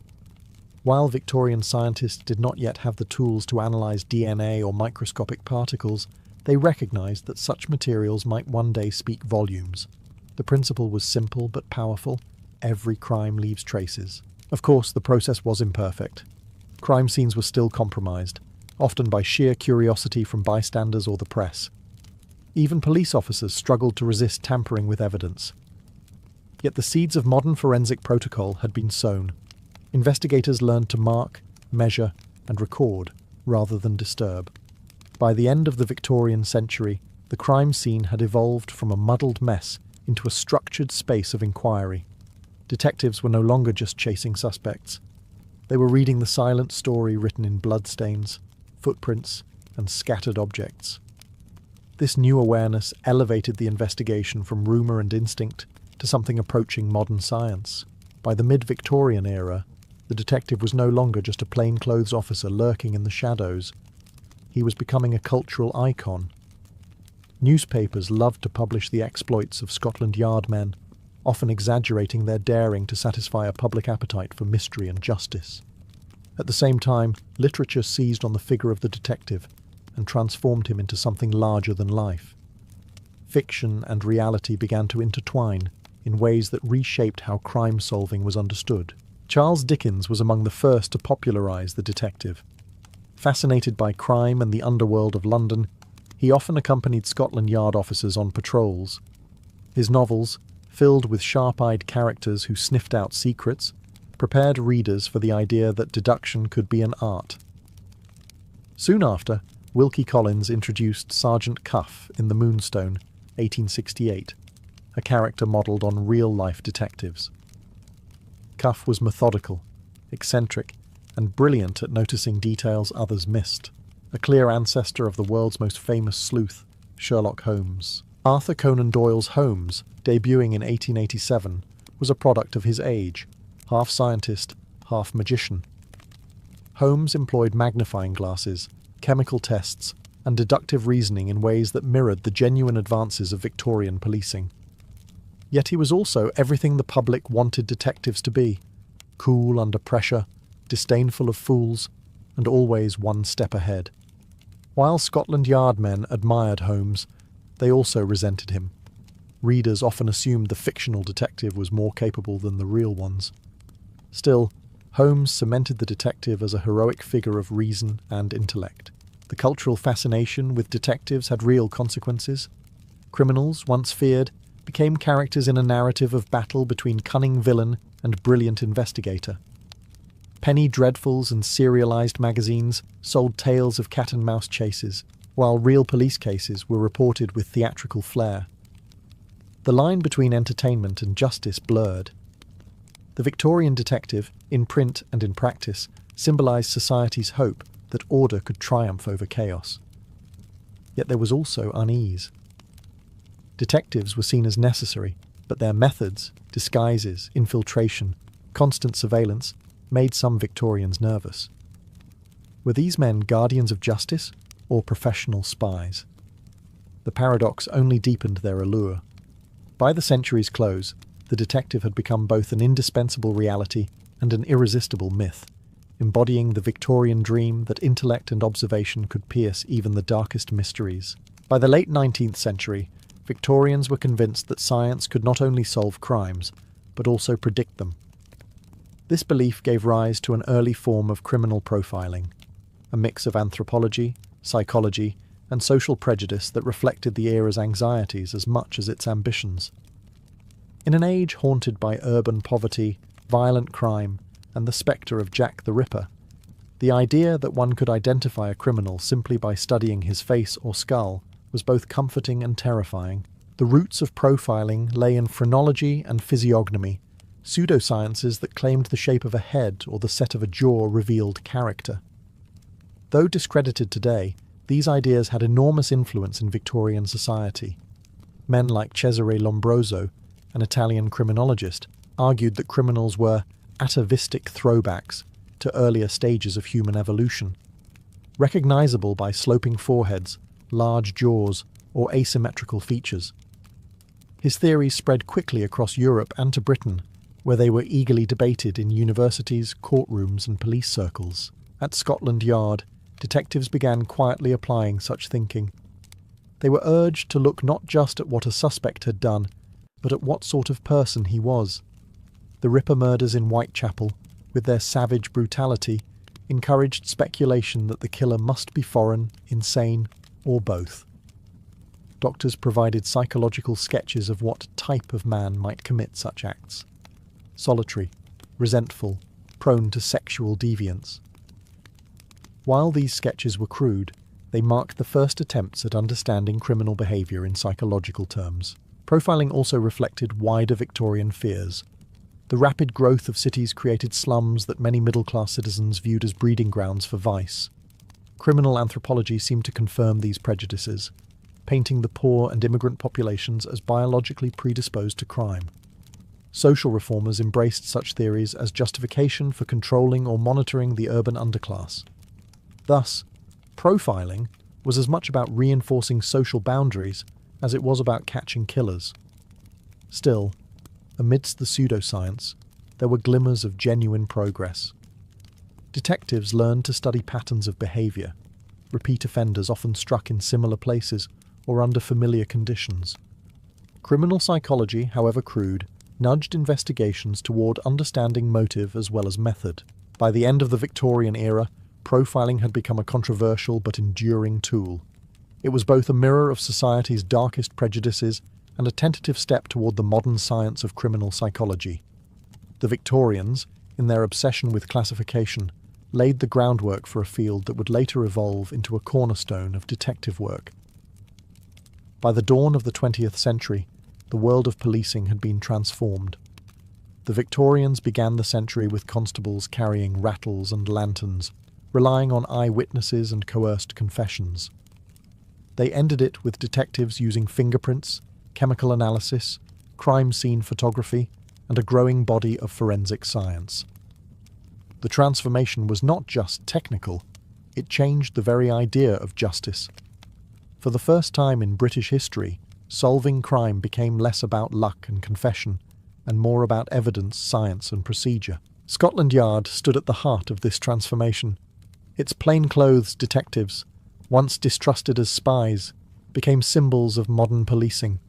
[SPEAKER 1] While Victorian scientists did not yet have the tools to analyse DNA or microscopic particles, they recognised that such materials might one day speak volumes. The principle was simple but powerful. Every crime leaves traces. Of course, the process was imperfect. Crime scenes were still compromised, often by sheer curiosity from bystanders or the press. Even police officers struggled to resist tampering with evidence. Yet the seeds of modern forensic protocol had been sown. Investigators learned to mark, measure, and record, rather than disturb. By the end of the Victorian century, the crime scene had evolved from a muddled mess into a structured space of inquiry. Detectives were no longer just chasing suspects. They were reading the silent story written in bloodstains, footprints, and scattered objects. This new awareness elevated the investigation from rumour and instinct to something approaching modern science. By the mid-Victorian era, the detective was no longer just a plainclothes officer lurking in the shadows. He was becoming a cultural icon. Newspapers loved to publish the exploits of Scotland Yard men, often exaggerating their daring to satisfy a public appetite for mystery and justice. At the same time, literature seized on the figure of the detective and transformed him into something larger than life. Fiction and reality began to intertwine in ways that reshaped how crime-solving was understood. Charles Dickens was among the first to popularise the detective. Fascinated by crime and the underworld of London, he often accompanied Scotland Yard officers on patrols. His novels, filled with sharp-eyed characters who sniffed out secrets, prepared readers for the idea that deduction could be an art. Soon after, Wilkie Collins introduced Sergeant Cuff in The Moonstone, 1868, a character modelled on real-life detectives. Cuff was methodical, eccentric, and brilliant at noticing details others missed, a clear ancestor of the world's most famous sleuth, Sherlock Holmes. Arthur Conan Doyle's Holmes, debuting in 1887, was a product of his age, half scientist, half magician. Holmes employed magnifying glasses, chemical tests, and deductive reasoning in ways that mirrored the genuine advances of Victorian policing. Yet he was also everything the public wanted detectives to be: cool under pressure, disdainful of fools, and always one step ahead. While Scotland Yard men admired Holmes, they also resented him. Readers often assumed the fictional detective was more capable than the real ones. Still, Holmes cemented the detective as a heroic figure of reason and intellect. The cultural fascination with detectives had real consequences. Criminals, once feared, became characters in a narrative of battle between cunning villain and brilliant investigator. Penny dreadfuls and serialized magazines sold tales of cat-and-mouse chases, while real police cases were reported with theatrical flair. The line between entertainment and justice blurred. The Victorian detective, in print and in practice, symbolized society's hope that order could triumph over chaos. Yet there was also unease. Detectives were seen as necessary, but their methods, disguises, infiltration, constant surveillance, made some Victorians nervous. Were these men guardians of justice or professional spies? The paradox only deepened their allure. By the century's close, the detective had become both an indispensable reality and an irresistible myth, embodying the Victorian dream that intellect and observation could pierce even the darkest mysteries. By the late 19th century, Victorians were convinced that science could not only solve crimes, but also predict them. This belief gave rise to an early form of criminal profiling, a mix of anthropology, psychology, and social prejudice that reflected the era's anxieties as much as its ambitions. In an age haunted by urban poverty, violent crime, and the spectre of Jack the Ripper, the idea that one could identify a criminal simply by studying his face or skull was both comforting and terrifying. The roots of profiling lay in phrenology and physiognomy, pseudosciences that claimed the shape of a head or the set of a jaw revealed character. Though discredited today, these ideas had enormous influence in Victorian society. Men like Cesare Lombroso, an Italian criminologist, argued that criminals were atavistic throwbacks to earlier stages of human evolution, recognizable by sloping foreheads, large jaws, or asymmetrical features. His theories spread quickly across Europe and to Britain, where they were eagerly debated in universities, courtrooms, and police circles. At Scotland Yard, detectives began quietly applying such thinking. They were urged to look not just at what a suspect had done, but at what sort of person he was. The Ripper murders in Whitechapel, with their savage brutality, encouraged speculation that the killer must be foreign, insane, or both. Doctors provided psychological sketches of what type of man might commit such acts: solitary, resentful, prone to sexual deviance. While these sketches were crude, they marked the first attempts at understanding criminal behaviour in psychological terms. Profiling also reflected wider Victorian fears. The rapid growth of cities created slums that many middle-class citizens viewed as breeding grounds for vice. Criminal anthropology seemed to confirm these prejudices, painting the poor and immigrant populations as biologically predisposed to crime. Social reformers embraced such theories as justification for controlling or monitoring the urban underclass. Thus, profiling was as much about reinforcing social boundaries as it was about catching killers. Still, amidst the pseudoscience, there were glimmers of genuine progress. Detectives learned to study patterns of behaviour, repeat offenders often struck in similar places or under familiar conditions. Criminal psychology, however crude, nudged investigations toward understanding motive as well as method. By the end of the Victorian era, profiling had become a controversial but enduring tool. It was both a mirror of society's darkest prejudices and a tentative step toward the modern science of criminal psychology. The Victorians, in their obsession with classification, laid the groundwork for a field that would later evolve into a cornerstone of detective work. By the dawn of the 20th century, the world of policing had been transformed. The Victorians began the century with constables carrying rattles and lanterns, relying on eyewitnesses and coerced confessions. They ended it with detectives using fingerprints, chemical analysis, crime scene photography, and a growing body of forensic science. The transformation was not just technical, it changed the very idea of justice. For the first time in British history, solving crime became less about luck and confession, and more about evidence, science, and procedure. Scotland Yard stood at the heart of this transformation. Its plainclothes detectives, once distrusted as spies, became symbols of modern policing.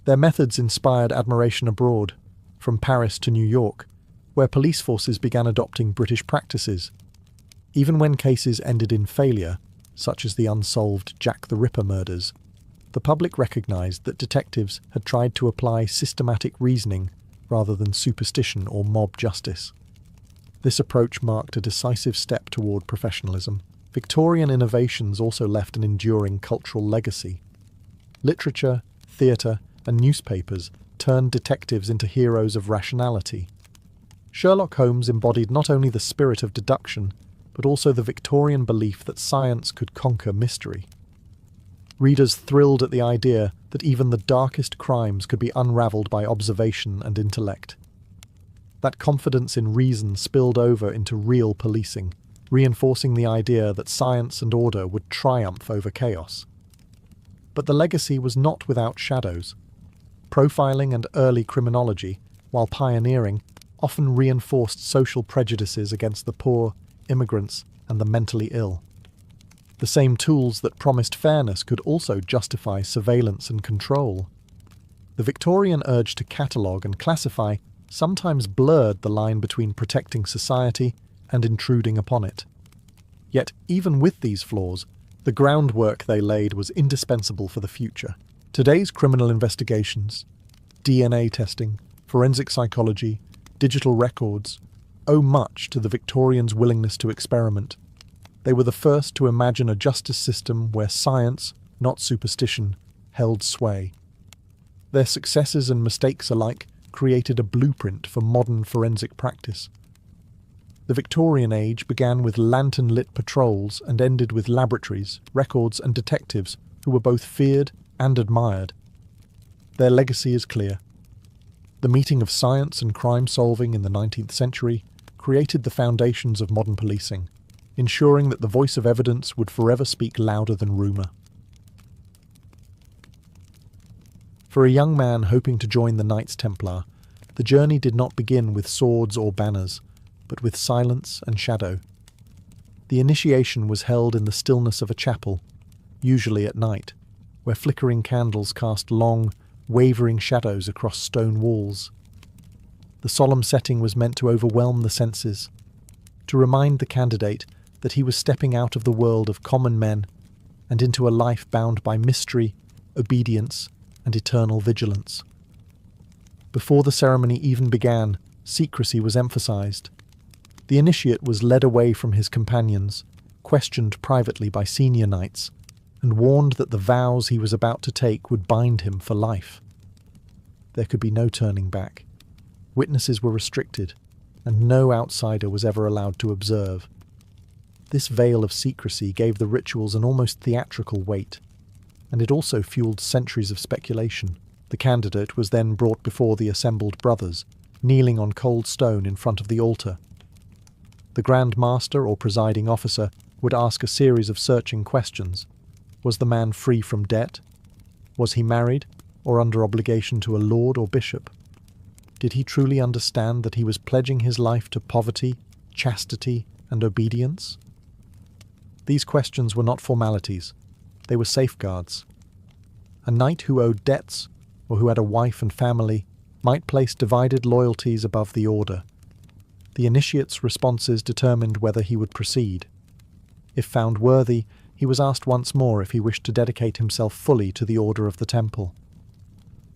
[SPEAKER 1] Their methods inspired admiration abroad, from Paris to New York, where police forces began adopting British practices. Even when cases ended in failure, such as the unsolved Jack the Ripper murders, the public recognised that detectives had tried to apply systematic reasoning rather than superstition or mob justice. This approach marked a decisive step toward professionalism. Victorian innovations also left an enduring cultural legacy. Literature, theatre, and newspapers turned detectives into heroes of rationality. Sherlock Holmes embodied not only the spirit of deduction, but also the Victorian belief that science could conquer mystery. Readers thrilled at the idea that even the darkest crimes could be unravelled by observation and intellect. That confidence in reason spilled over into real policing, reinforcing the idea that science and order would triumph over chaos. But the legacy was not without shadows. Profiling and early criminology, while pioneering, often reinforced social prejudices against the poor, immigrants, and the mentally ill. The same tools that promised fairness could also justify surveillance and control. The Victorian urge to catalogue and classify sometimes blurred the line between protecting society and intruding upon it. Yet, even with these flaws, the groundwork they laid was indispensable for the future. Today's criminal investigations, DNA testing, forensic psychology, digital records, owe much to the Victorians' willingness to experiment. They were the first to imagine a justice system where science, not superstition, held sway. Their successes and mistakes alike created a blueprint for modern forensic practice. The Victorian age began with lantern-lit patrols and ended with laboratories, records, and detectives who were both feared and admired. Their legacy is clear. The meeting of science and crime solving in the 19th century created the foundations of modern policing, ensuring that the voice of evidence would forever speak louder than rumour. For a young man hoping to join the Knights Templar, the journey did not begin with swords or banners, but with silence and shadow. The initiation was held in the stillness of a chapel, usually at night, where flickering candles cast long, wavering shadows across stone walls. The solemn setting was meant to overwhelm the senses, to remind the candidate that he was stepping out of the world of common men and into a life bound by mystery, obedience, and eternal vigilance. Before the ceremony even began, secrecy was emphasized. The initiate was led away from his companions, questioned privately by senior knights, and warned that the vows he was about to take would bind him for life. There could be no turning back. Witnesses were restricted, and no outsider was ever allowed to observe. This veil of secrecy gave the rituals an almost theatrical weight, and it also fueled centuries of speculation. The candidate was then brought before the assembled brothers, kneeling on cold stone in front of the altar. The Grand Master or presiding officer would ask a series of searching questions. Was the man free from debt? Was he married, or under obligation to a lord or bishop? Did he truly understand that he was pledging his life to poverty, chastity, and obedience? These questions were not formalities, they were safeguards. A knight who owed debts, or who had a wife and family, might place divided loyalties above the order. The initiate's responses determined whether he would proceed. If found worthy, he was asked once more if he wished to dedicate himself fully to the order of the temple.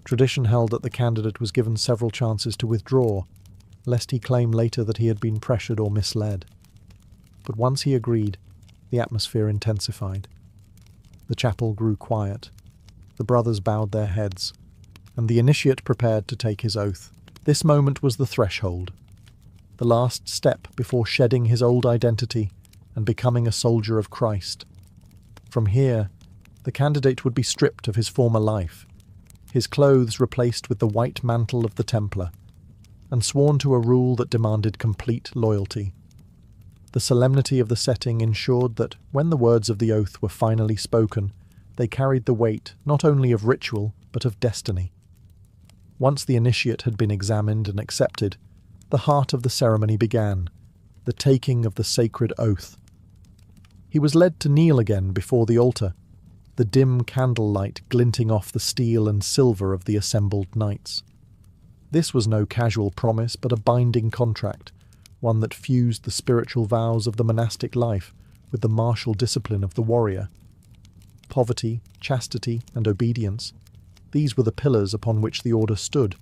[SPEAKER 1] Tradition held that the candidate was given several chances to withdraw, lest he claim later that he had been pressured or misled. but once he agreed, the atmosphere intensified. The chapel grew quiet. The brothers bowed their heads, and the initiate prepared to take his oath. This moment was the threshold, the last step before shedding his old identity and becoming a soldier of Christ. From here, the candidate would be stripped of his former life, his clothes replaced with the white mantle of the Templar, and sworn to a rule that demanded complete loyalty. The solemnity of the setting ensured that, when the words of the oath were finally spoken, they carried the weight not only of ritual, but of destiny. Once the initiate had been examined and accepted, the heart of the ceremony began, the taking of the sacred oath. He was led to kneel again before the altar, the dim candlelight glinting off the steel and silver of the assembled knights. This was no casual promise, but a binding contract, one that fused the spiritual vows of the monastic life with the martial discipline of the warrior. Poverty, chastity, and obedience, these were the pillars upon which the order stood,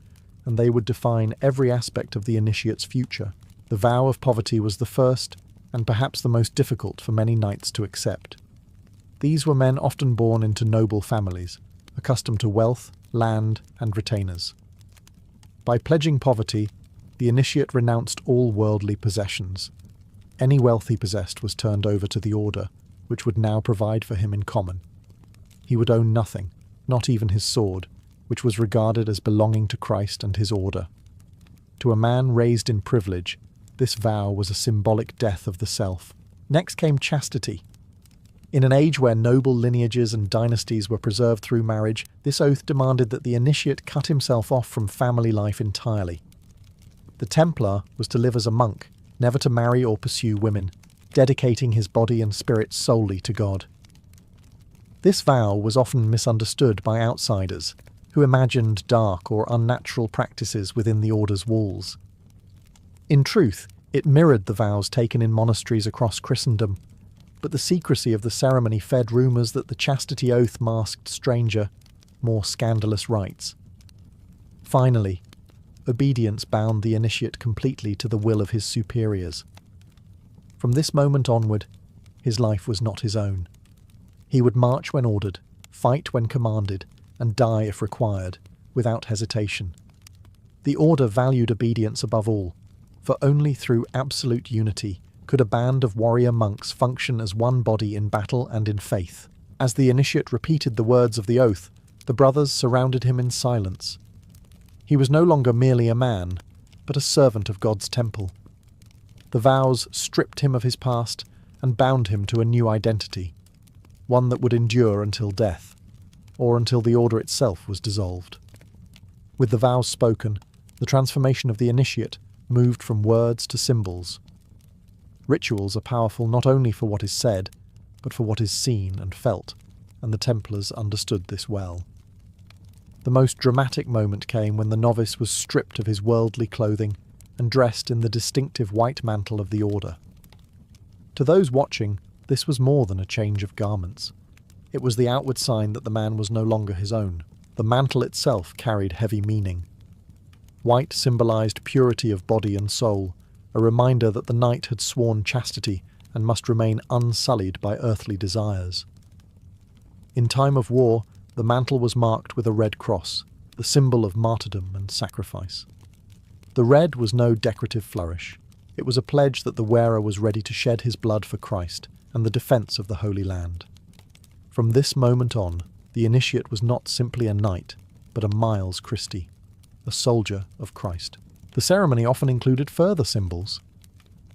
[SPEAKER 1] and they would define every aspect of the initiate's future. The vow of poverty was the first, and perhaps the most difficult for many knights to accept. These were men often born into noble families, accustomed to wealth, land, and retainers. By pledging poverty, the initiate renounced all worldly possessions. Any wealth he possessed was turned over to the order, which would now provide for him in common. He would own nothing, not even his sword, which was regarded as belonging to Christ and his order. To a man raised in privilege, this vow was a symbolic death of the self. Next came chastity. In an age where noble lineages and dynasties were preserved through marriage, this oath demanded that the initiate cut himself off from family life entirely. The Templar was to live as a monk, never to marry or pursue women, dedicating his body and spirit solely to God. This vow was often misunderstood by outsiders, who imagined dark or unnatural practices within the order's walls. In truth, it mirrored the vows taken in monasteries across Christendom, but the secrecy of the ceremony fed rumours that the chastity oath masked stranger, more scandalous rites. Finally, obedience bound the initiate completely to the will of his superiors. From this moment onward, his life was not his own. He would march when ordered, fight when commanded, and die if required, without hesitation. The order valued obedience above all, for only through absolute unity could a band of warrior monks function as one body in battle and in faith. As the initiate repeated the words of the oath, the brothers surrounded him in silence. He was no longer merely a man, but a servant of God's temple. The vows stripped him of his past and bound him to a new identity, one that would endure until death, or until the order itself was dissolved. With the vows spoken, the transformation of the initiate moved from words to symbols. Rituals are powerful not only for what is said, but for what is seen and felt, and the Templars understood this well. The most dramatic moment came when the novice was stripped of his worldly clothing and dressed in the distinctive white mantle of the order. To those watching, this was more than a change of garments. It was the outward sign that the man was no longer his own. The mantle itself carried heavy meaning. White symbolized purity of body and soul, a reminder that the knight had sworn chastity and must remain unsullied by earthly desires. In time of war, the mantle was marked with a red cross, the symbol of martyrdom and sacrifice. The red was no decorative flourish. It was a pledge that the wearer was ready to shed his blood for Christ and the defence of the Holy Land. From this moment on, the initiate was not simply a knight, but a Miles Christi, a soldier of Christ. The ceremony often included further symbols.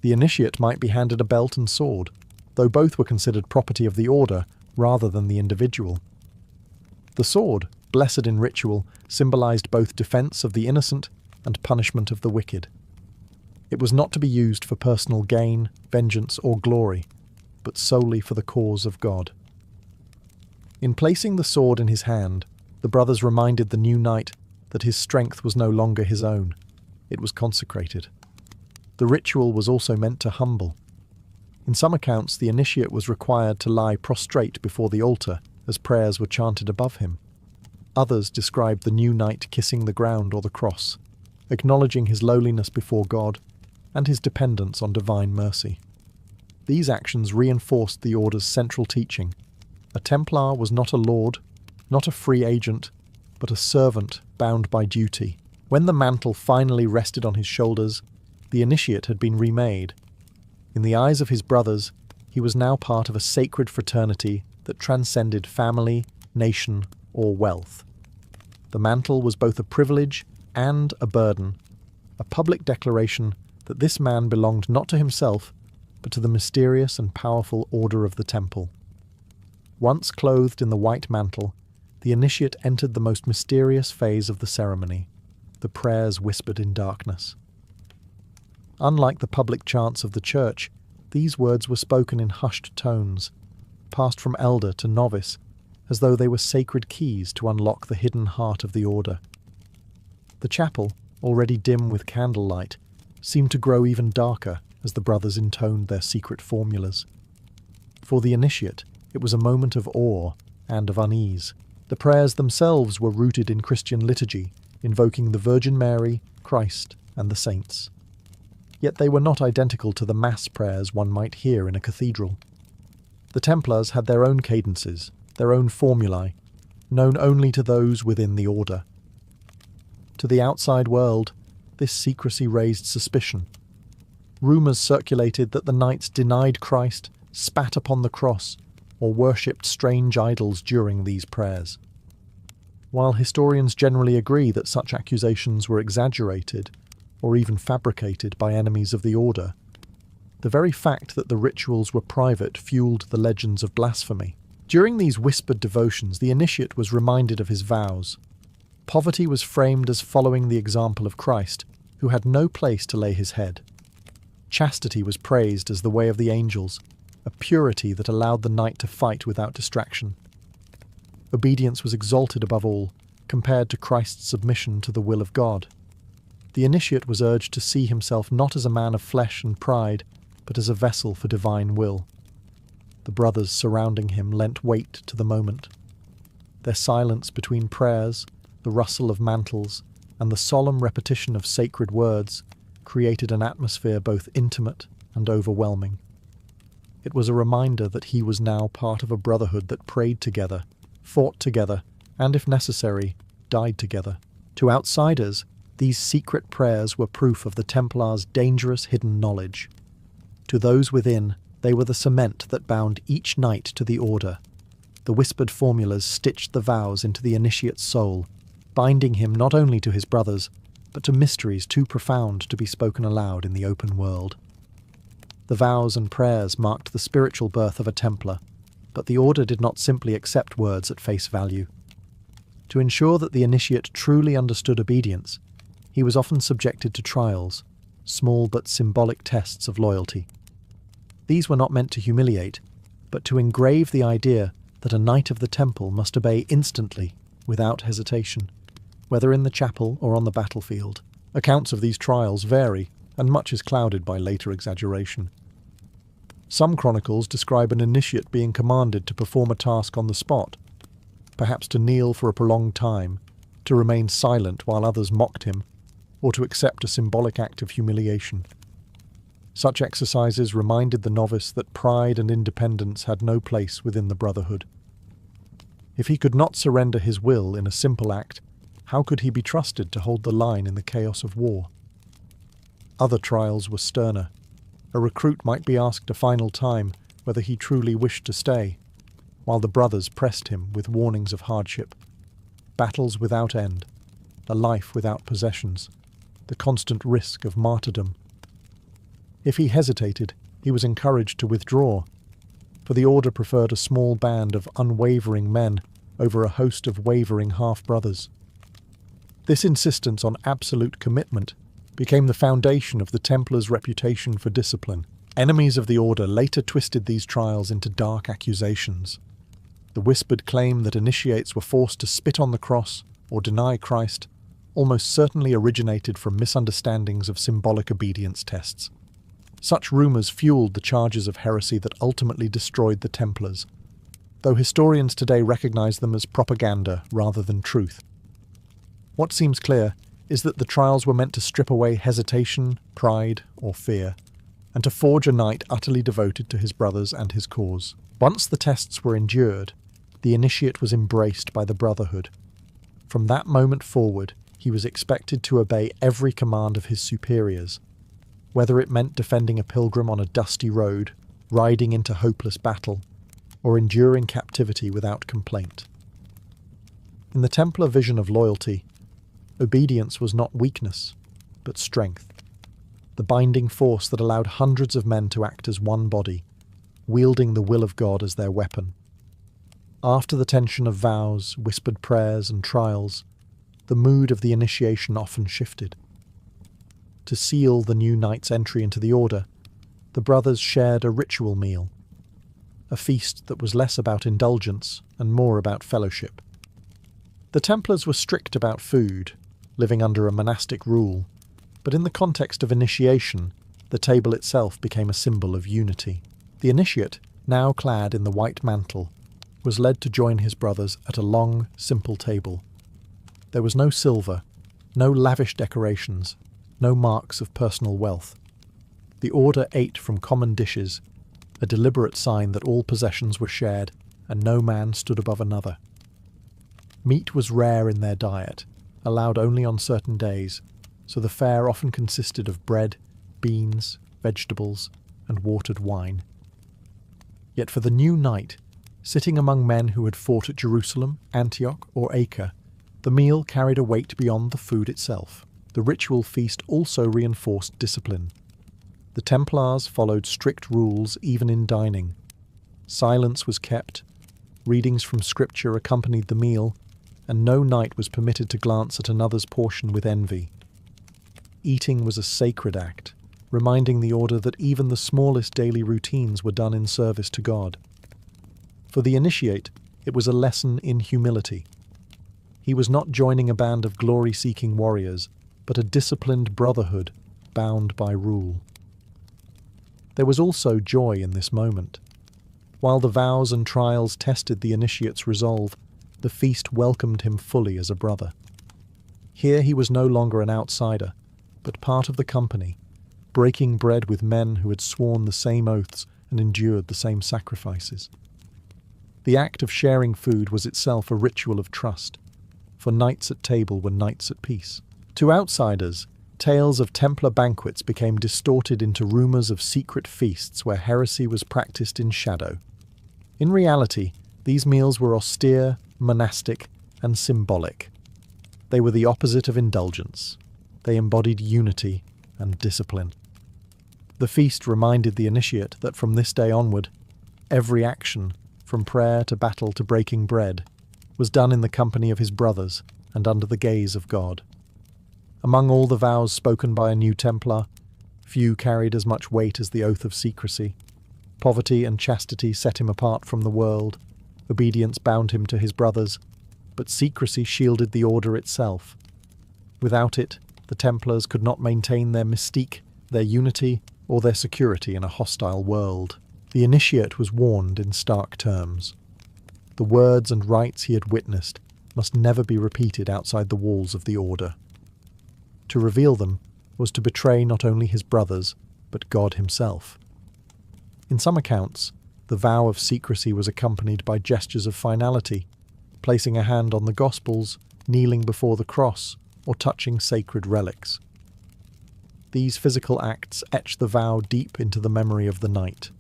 [SPEAKER 1] The initiate might be handed a belt and sword, though both were considered property of the order rather than the individual. The sword, blessed in ritual, symbolized both defense of the innocent and punishment of the wicked. It was not to be used for personal gain, vengeance, or glory, but solely for the cause of God. In placing the sword in his hand, the brothers reminded the new knight that his strength was no longer his own. It was consecrated. The ritual was also meant to humble. In some accounts, the initiate was required to lie prostrate before the altar as prayers were chanted above him. Others described the new knight kissing the ground or the cross, acknowledging his lowliness before God and his dependence on divine mercy. These actions reinforced the order's central teaching. A Templar was not a lord, not a free agent, but a servant bound by duty. When the mantle finally rested on his shoulders, the initiate had been remade. In the eyes of his brothers, he was now part of a sacred fraternity that transcended family, nation, or wealth. The mantle was both a privilege and a burden, a public declaration that this man belonged not to himself, but to the mysterious and powerful order of the temple. Once clothed in the white mantle, the initiate entered the most mysterious phase of the ceremony, the prayers whispered in darkness. Unlike the public chants of the church, these words were spoken in hushed tones, passed from elder to novice, as though they were sacred keys to unlock the hidden heart of the order. The chapel, already dim with candlelight, seemed to grow even darker as the brothers intoned their secret formulas. For the initiate, it was a moment of awe and of unease. The prayers themselves were rooted in Christian liturgy, invoking the Virgin Mary, Christ, and the saints. Yet they were not identical to the mass prayers one might hear in a cathedral. The Templars had their own cadences, their own formulae, known only to those within the order. To the outside world, this secrecy raised suspicion. Rumours circulated that the knights denied Christ, spat upon the cross, or worshipped strange idols during these prayers. While historians generally agree that such accusations were exaggerated, or even fabricated by enemies of the order, the very fact that the rituals were private fueled the legends of blasphemy. During these whispered devotions, the initiate was reminded of his vows. Poverty was framed as following the example of Christ, who had no place to lay his head. Chastity was praised as the way of the angels, a purity that allowed the knight to fight without distraction. Obedience was exalted above all, compared to Christ's submission to the will of God. The initiate was urged to see himself not as a man of flesh and pride, but as a vessel for divine will. The brothers surrounding him lent weight to the moment. Their silence between prayers, the rustle of mantles, and the solemn repetition of sacred words created an atmosphere both intimate and overwhelming. It was a reminder that he was now part of a brotherhood that prayed together, fought together, and, if necessary, died together. To outsiders, these secret prayers were proof of the Templars' dangerous hidden knowledge. To those within, they were the cement that bound each knight to the order. The whispered formulas stitched the vows into the initiate's soul, binding him not only to his brothers, but to mysteries too profound to be spoken aloud in the open world. The vows and prayers marked the spiritual birth of a Templar, but the order did not simply accept words at face value. To ensure that the initiate truly understood obedience, he was often subjected to trials, small but symbolic tests of loyalty. These were not meant to humiliate, but to engrave the idea that a knight of the temple must obey instantly, without hesitation, whether in the chapel or on the battlefield. Accounts of these trials vary, and much is clouded by later exaggeration. Some chronicles describe an initiate being commanded to perform a task on the spot, perhaps to kneel for a prolonged time, to remain silent while others mocked him, or to accept a symbolic act of humiliation. Such exercises reminded the novice that pride and independence had no place within the brotherhood. If he could not surrender his will in a simple act, how could he be trusted to hold the line in the chaos of war? Other trials were sterner. A recruit might be asked a final time whether he truly wished to stay, while the brothers pressed him with warnings of hardship. Battles without end, a life without possessions, the constant risk of martyrdom. If he hesitated, he was encouraged to withdraw, for the order preferred a small band of unwavering men over a host of wavering half-brothers. This insistence on absolute commitment became the foundation of the Templars' reputation for discipline. Enemies of the order later twisted these trials into dark accusations. The whispered claim that initiates were forced to spit on the cross or deny Christ almost certainly originated from misunderstandings of symbolic obedience tests. Such rumours fueled the charges of heresy that ultimately destroyed the Templars, though historians today recognize them as propaganda rather than truth. What seems clear is that the trials were meant to strip away hesitation, pride, or fear. and to forge a knight utterly devoted to his brothers and his cause. Once the tests were endured, the initiate was embraced by the Brotherhood. From that moment forward, he was expected to obey every command of his superiors, whether it meant defending a pilgrim on a dusty road, riding into hopeless battle, or enduring captivity without complaint. In the Templar vision of loyalty, obedience was not weakness, but strength, the binding force that allowed hundreds of men to act as one body, wielding the will of God as their weapon. After the tension of vows, whispered prayers, and trials, the mood of the initiation often shifted. To seal the new knight's entry into the order, the brothers shared a ritual meal, a feast that was less about indulgence and more about fellowship. The Templars were strict about food, living under a monastic rule, but in the context of initiation, the table itself became a symbol of unity. The initiate, now clad in the white mantle, was led to join his brothers at a long, simple table. There was no silver, no lavish decorations, no marks of personal wealth. The order ate from common dishes, a deliberate sign that all possessions were shared and no man stood above another. Meat was rare in their diet, allowed only on certain days, so the fare often consisted of bread, beans, vegetables, and watered wine. Yet for the new knight, sitting among men who had fought at Jerusalem, Antioch, or Acre, the meal carried a weight beyond the food itself. The ritual feast also reinforced discipline. The Templars followed strict rules even in dining. Silence was kept, readings from scripture accompanied the meal, and no knight was permitted to glance at another's portion with envy. Eating was a sacred act, reminding the order that even the smallest daily routines were done in service to God. For the initiate, it was a lesson in humility. He was not joining a band of glory-seeking warriors, but a disciplined brotherhood bound by rule. There was also joy in this moment. While the vows and trials tested the initiate's resolve, the feast welcomed him fully as a brother. Here he was no longer an outsider, but part of the company, breaking bread with men who had sworn the same oaths and endured the same sacrifices. The act of sharing food was itself a ritual of trust, for knights at table were knights at peace. To outsiders, tales of Templar banquets became distorted into rumours of secret feasts where heresy was practiced in shadow. In reality, these meals were austere, monastic, and symbolic. They were the opposite of indulgence. They embodied unity and discipline. The feast reminded the initiate that from this day onward, every action, from prayer to battle to breaking bread, was done in the company of his brothers and under the gaze of God. Among all the vows spoken by a new Templar, few carried as much weight as the oath of secrecy. Poverty and chastity set him apart from the world, obedience bound him to his brothers, but secrecy shielded the order itself. Without it, the Templars could not maintain their mystique, their unity, or their security in a hostile world. The initiate was warned in stark terms. The words and rites he had witnessed must never be repeated outside the walls of the order. To reveal them was to betray not only his brothers, but God himself. In some accounts, the vow of secrecy was accompanied by gestures of finality, placing a hand on the Gospels, kneeling before the cross, or touching sacred relics. These physical acts etched the vow deep into the memory of the knight.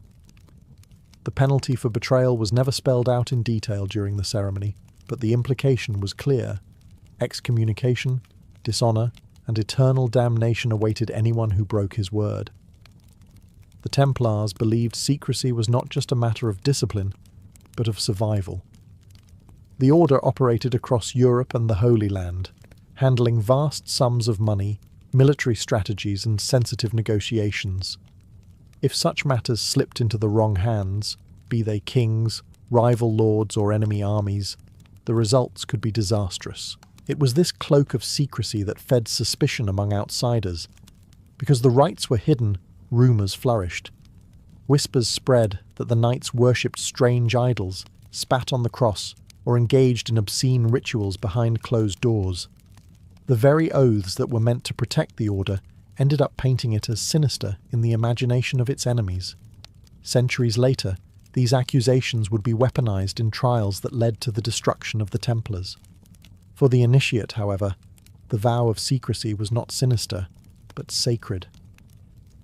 [SPEAKER 1] The penalty for betrayal was never spelled out in detail during the ceremony, but the implication was clear. Excommunication, dishonour, and eternal damnation awaited anyone who broke his word. The Templars believed secrecy was not just a matter of discipline, but of survival. The order operated across Europe and the Holy Land, handling vast sums of money, military strategies, and sensitive negotiations. If such matters slipped into the wrong hands, be they kings, rival lords, or enemy armies, the results could be disastrous. It was this cloak of secrecy that fed suspicion among outsiders. Because the rites were hidden, rumours flourished. Whispers spread that the knights worshipped strange idols, spat on the cross, or engaged in obscene rituals behind closed doors. The very oaths that were meant to protect the order ended up painting it as sinister in the imagination of its enemies. Centuries later, these accusations would be weaponized in trials that led to the destruction of the Templars. For the initiate, however, the vow of secrecy was not sinister, but sacred.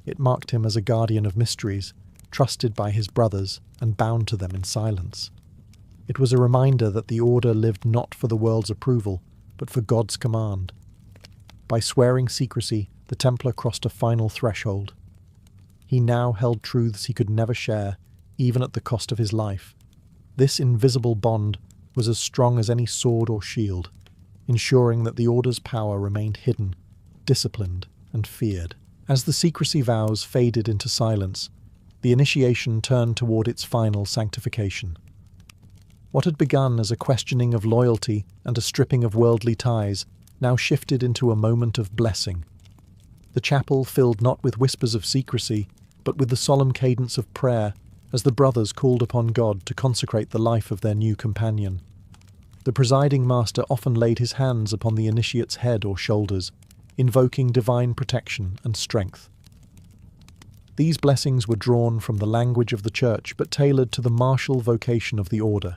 [SPEAKER 1] It marked him as a guardian of mysteries, trusted by his brothers and bound to them in silence. It was a reminder that the order lived not for the world's approval, but for God's command. By swearing secrecy, the Templar crossed a final threshold. He now held truths he could never share, even at the cost of his life. This invisible bond was as strong as any sword or shield, ensuring that the Order's power remained hidden, disciplined, and feared. As the secrecy vows faded into silence, the initiation turned toward its final sanctification. What had begun as a questioning of loyalty and a stripping of worldly ties now shifted into a moment of blessing. The chapel filled not with whispers of secrecy, but with the solemn cadence of prayer as the brothers called upon God to consecrate the life of their new companion. The presiding master often laid his hands upon the initiate's head or shoulders, invoking divine protection and strength. These blessings were drawn from the language of the church, but tailored to the martial vocation of the order.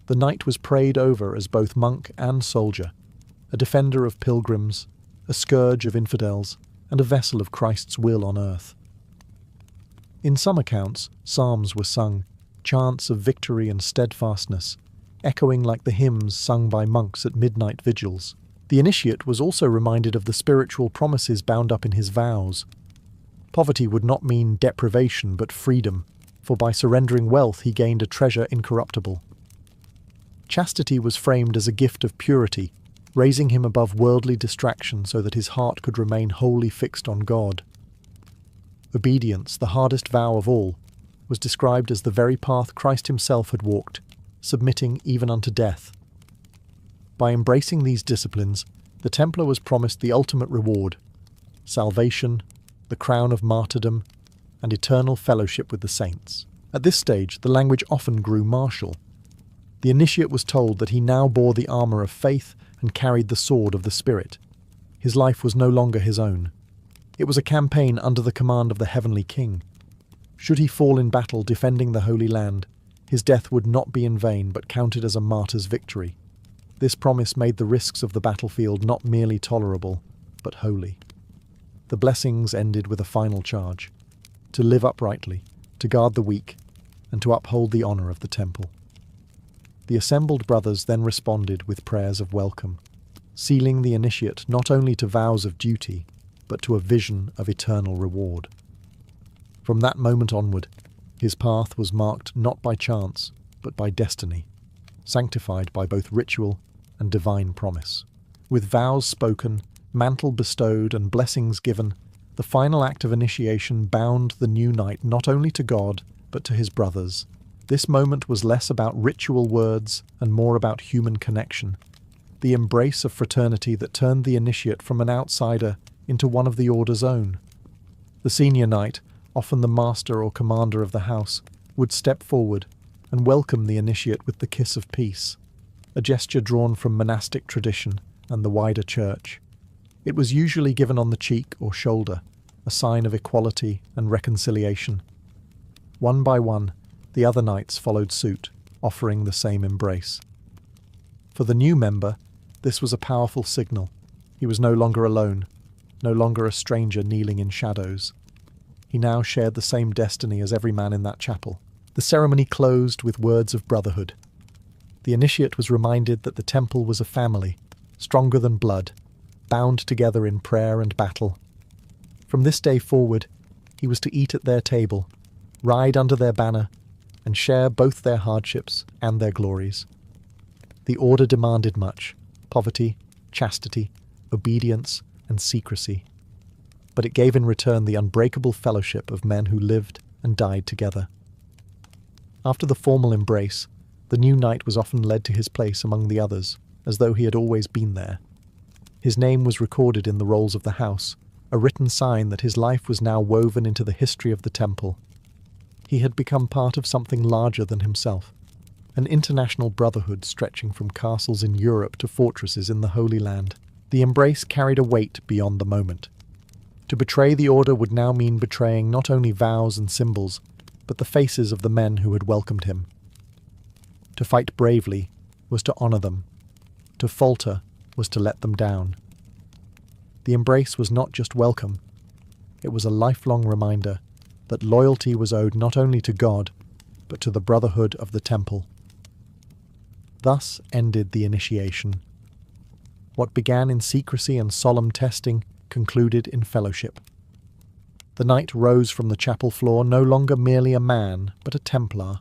[SPEAKER 1] The knight was prayed over as both monk and soldier, a defender of pilgrims, a scourge of infidels, and a vessel of Christ's will on earth. In some accounts, psalms were sung, chants of victory and steadfastness, echoing like the hymns sung by monks at midnight vigils. The initiate was also reminded of the spiritual promises bound up in his vows. Poverty would not mean deprivation but freedom, for by surrendering wealth he gained a treasure incorruptible. Chastity was framed as a gift of purity, raising him above worldly distraction so that his heart could remain wholly fixed on God. Obedience, the hardest vow of all, was described as the very path Christ himself had walked, submitting even unto death. By embracing these disciplines, the Templar was promised the ultimate reward: salvation, the crown of martyrdom, and eternal fellowship with the saints. At this stage, the language often grew martial. The initiate was told that he now bore the armour of faith and carried the sword of the Spirit. His life was no longer his own. It was a campaign under the command of the heavenly King. Should he fall in battle defending the Holy Land, his death would not be in vain but counted as a martyr's victory. This promise made the risks of the battlefield not merely tolerable, but holy. The blessings ended with a final charge: to live uprightly, to guard the weak, and to uphold the honour of the temple. The assembled brothers then responded with prayers of welcome, sealing the initiate not only to vows of duty, but to a vision of eternal reward. From that moment onward, his path was marked not by chance, but by destiny, sanctified by both ritual and divine promise. With vows spoken, mantle bestowed, and blessings given, the final act of initiation bound the new knight not only to God, but to his brothers. This moment was less about ritual words and more about human connection, the embrace of fraternity that turned the initiate from an outsider into one of the order's own. The senior knight, often the master or commander of the house, would step forward and welcome the initiate with the kiss of peace, a gesture drawn from monastic tradition and the wider church. It was usually given on the cheek or shoulder, a sign of equality and reconciliation. One by one, the other knights followed suit, offering the same embrace. For the new member, this was a powerful signal. He was no longer alone, no longer a stranger kneeling in shadows. He now shared the same destiny as every man in that chapel. The ceremony closed with words of brotherhood. The initiate was reminded that the temple was a family, stronger than blood, bound together in prayer and battle. From this day forward, he was to eat at their table, ride under their banner, and share both their hardships and their glories. The order demanded much: poverty, chastity, obedience, and secrecy. But it gave in return the unbreakable fellowship of men who lived and died together. After the formal embrace, the new knight was often led to his place among the others, as though he had always been there. His name was recorded in the rolls of the house, a written sign that his life was now woven into the history of the temple. He had become part of something larger than himself, an international brotherhood stretching from castles in Europe to fortresses in the Holy Land. The embrace carried a weight beyond the moment. To betray the order would now mean betraying not only vows and symbols, but the faces of the men who had welcomed him. To fight bravely was to honour them. To falter was to let them down. The embrace was not just welcome, it was a lifelong reminder that loyalty was owed not only to God, but to the brotherhood of the temple. Thus ended the initiation. What began in secrecy and solemn testing concluded in fellowship. The knight rose from the chapel floor no longer merely a man, but a Templar,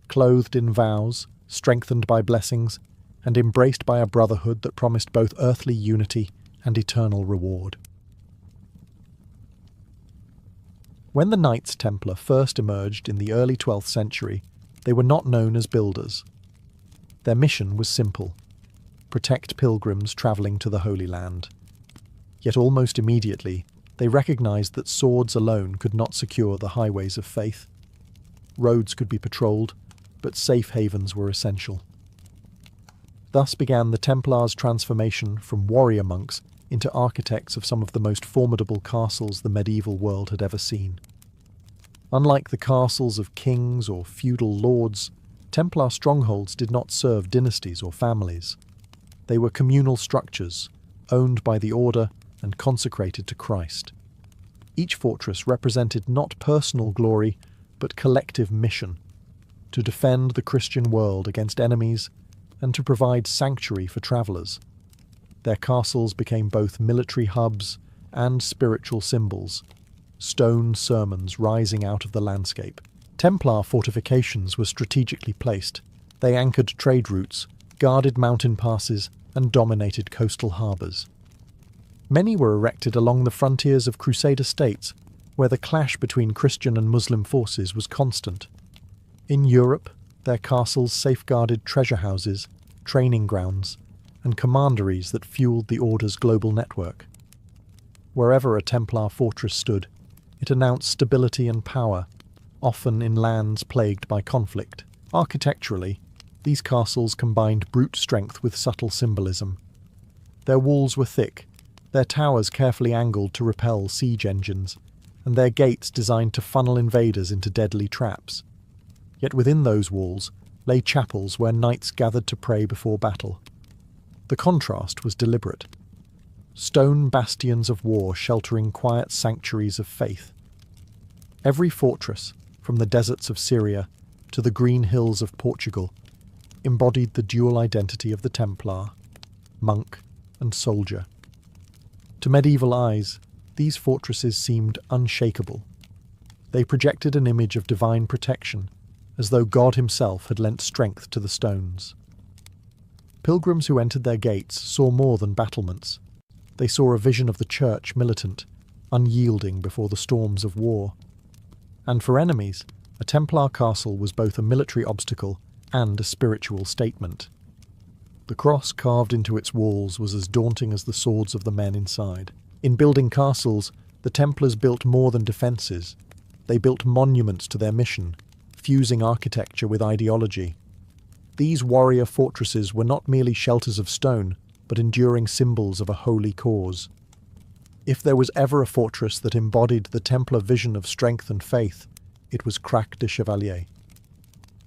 [SPEAKER 1] clothed in vows, strengthened by blessings, and embraced by a brotherhood that promised both earthly unity and eternal reward. When the Knights Templar first emerged in the early 12th century, they were not known as builders. Their mission was simple: protect pilgrims travelling to the Holy Land. Yet almost immediately, they recognized that swords alone could not secure the highways of faith. Roads could be patrolled, but safe havens were essential. Thus began the Templars' transformation from warrior monks into architects of some of the most formidable castles the medieval world had ever seen. Unlike the castles of kings or feudal lords, Templar strongholds did not serve dynasties or families. They were communal structures, owned by the order and consecrated to Christ. Each fortress represented not personal glory, but collective mission: to defend the Christian world against enemies and to provide sanctuary for travellers. Their castles became both military hubs and spiritual symbols, stone sermons rising out of the landscape. Templar fortifications were strategically placed. They anchored trade routes, guarded mountain passes, and dominated coastal harbours. Many were erected along the frontiers of Crusader states, where the clash between Christian and Muslim forces was constant. In Europe, their castles safeguarded treasure houses, training grounds, and commanderies that fueled the Order's global network. Wherever a Templar fortress stood, it announced stability and power, often in lands plagued by conflict. Architecturally, these castles combined brute strength with subtle symbolism. Their walls were thick, their towers carefully angled to repel siege engines, and their gates designed to funnel invaders into deadly traps. Yet within those walls lay chapels where knights gathered to pray before battle. The contrast was deliberate. Stone bastions of war sheltering quiet sanctuaries of faith. Every fortress, from the deserts of Syria to the green hills of Portugal, embodied the dual identity of the Templar, monk and soldier. To medieval eyes, these fortresses seemed unshakable. They projected an image of divine protection, as though God himself had lent strength to the stones. Pilgrims who entered their gates saw more than battlements. They saw a vision of the church militant, unyielding before the storms of war. And for enemies, a Templar castle was both a military obstacle and a spiritual statement. The cross carved into its walls was as daunting as the swords of the men inside. In building castles, the Templars built more than defences. They built monuments to their mission, fusing architecture with ideology. These warrior fortresses were not merely shelters of stone, but enduring symbols of a holy cause. If there was ever a fortress that embodied the Templar vision of strength and faith, it was Crac de Chevalier.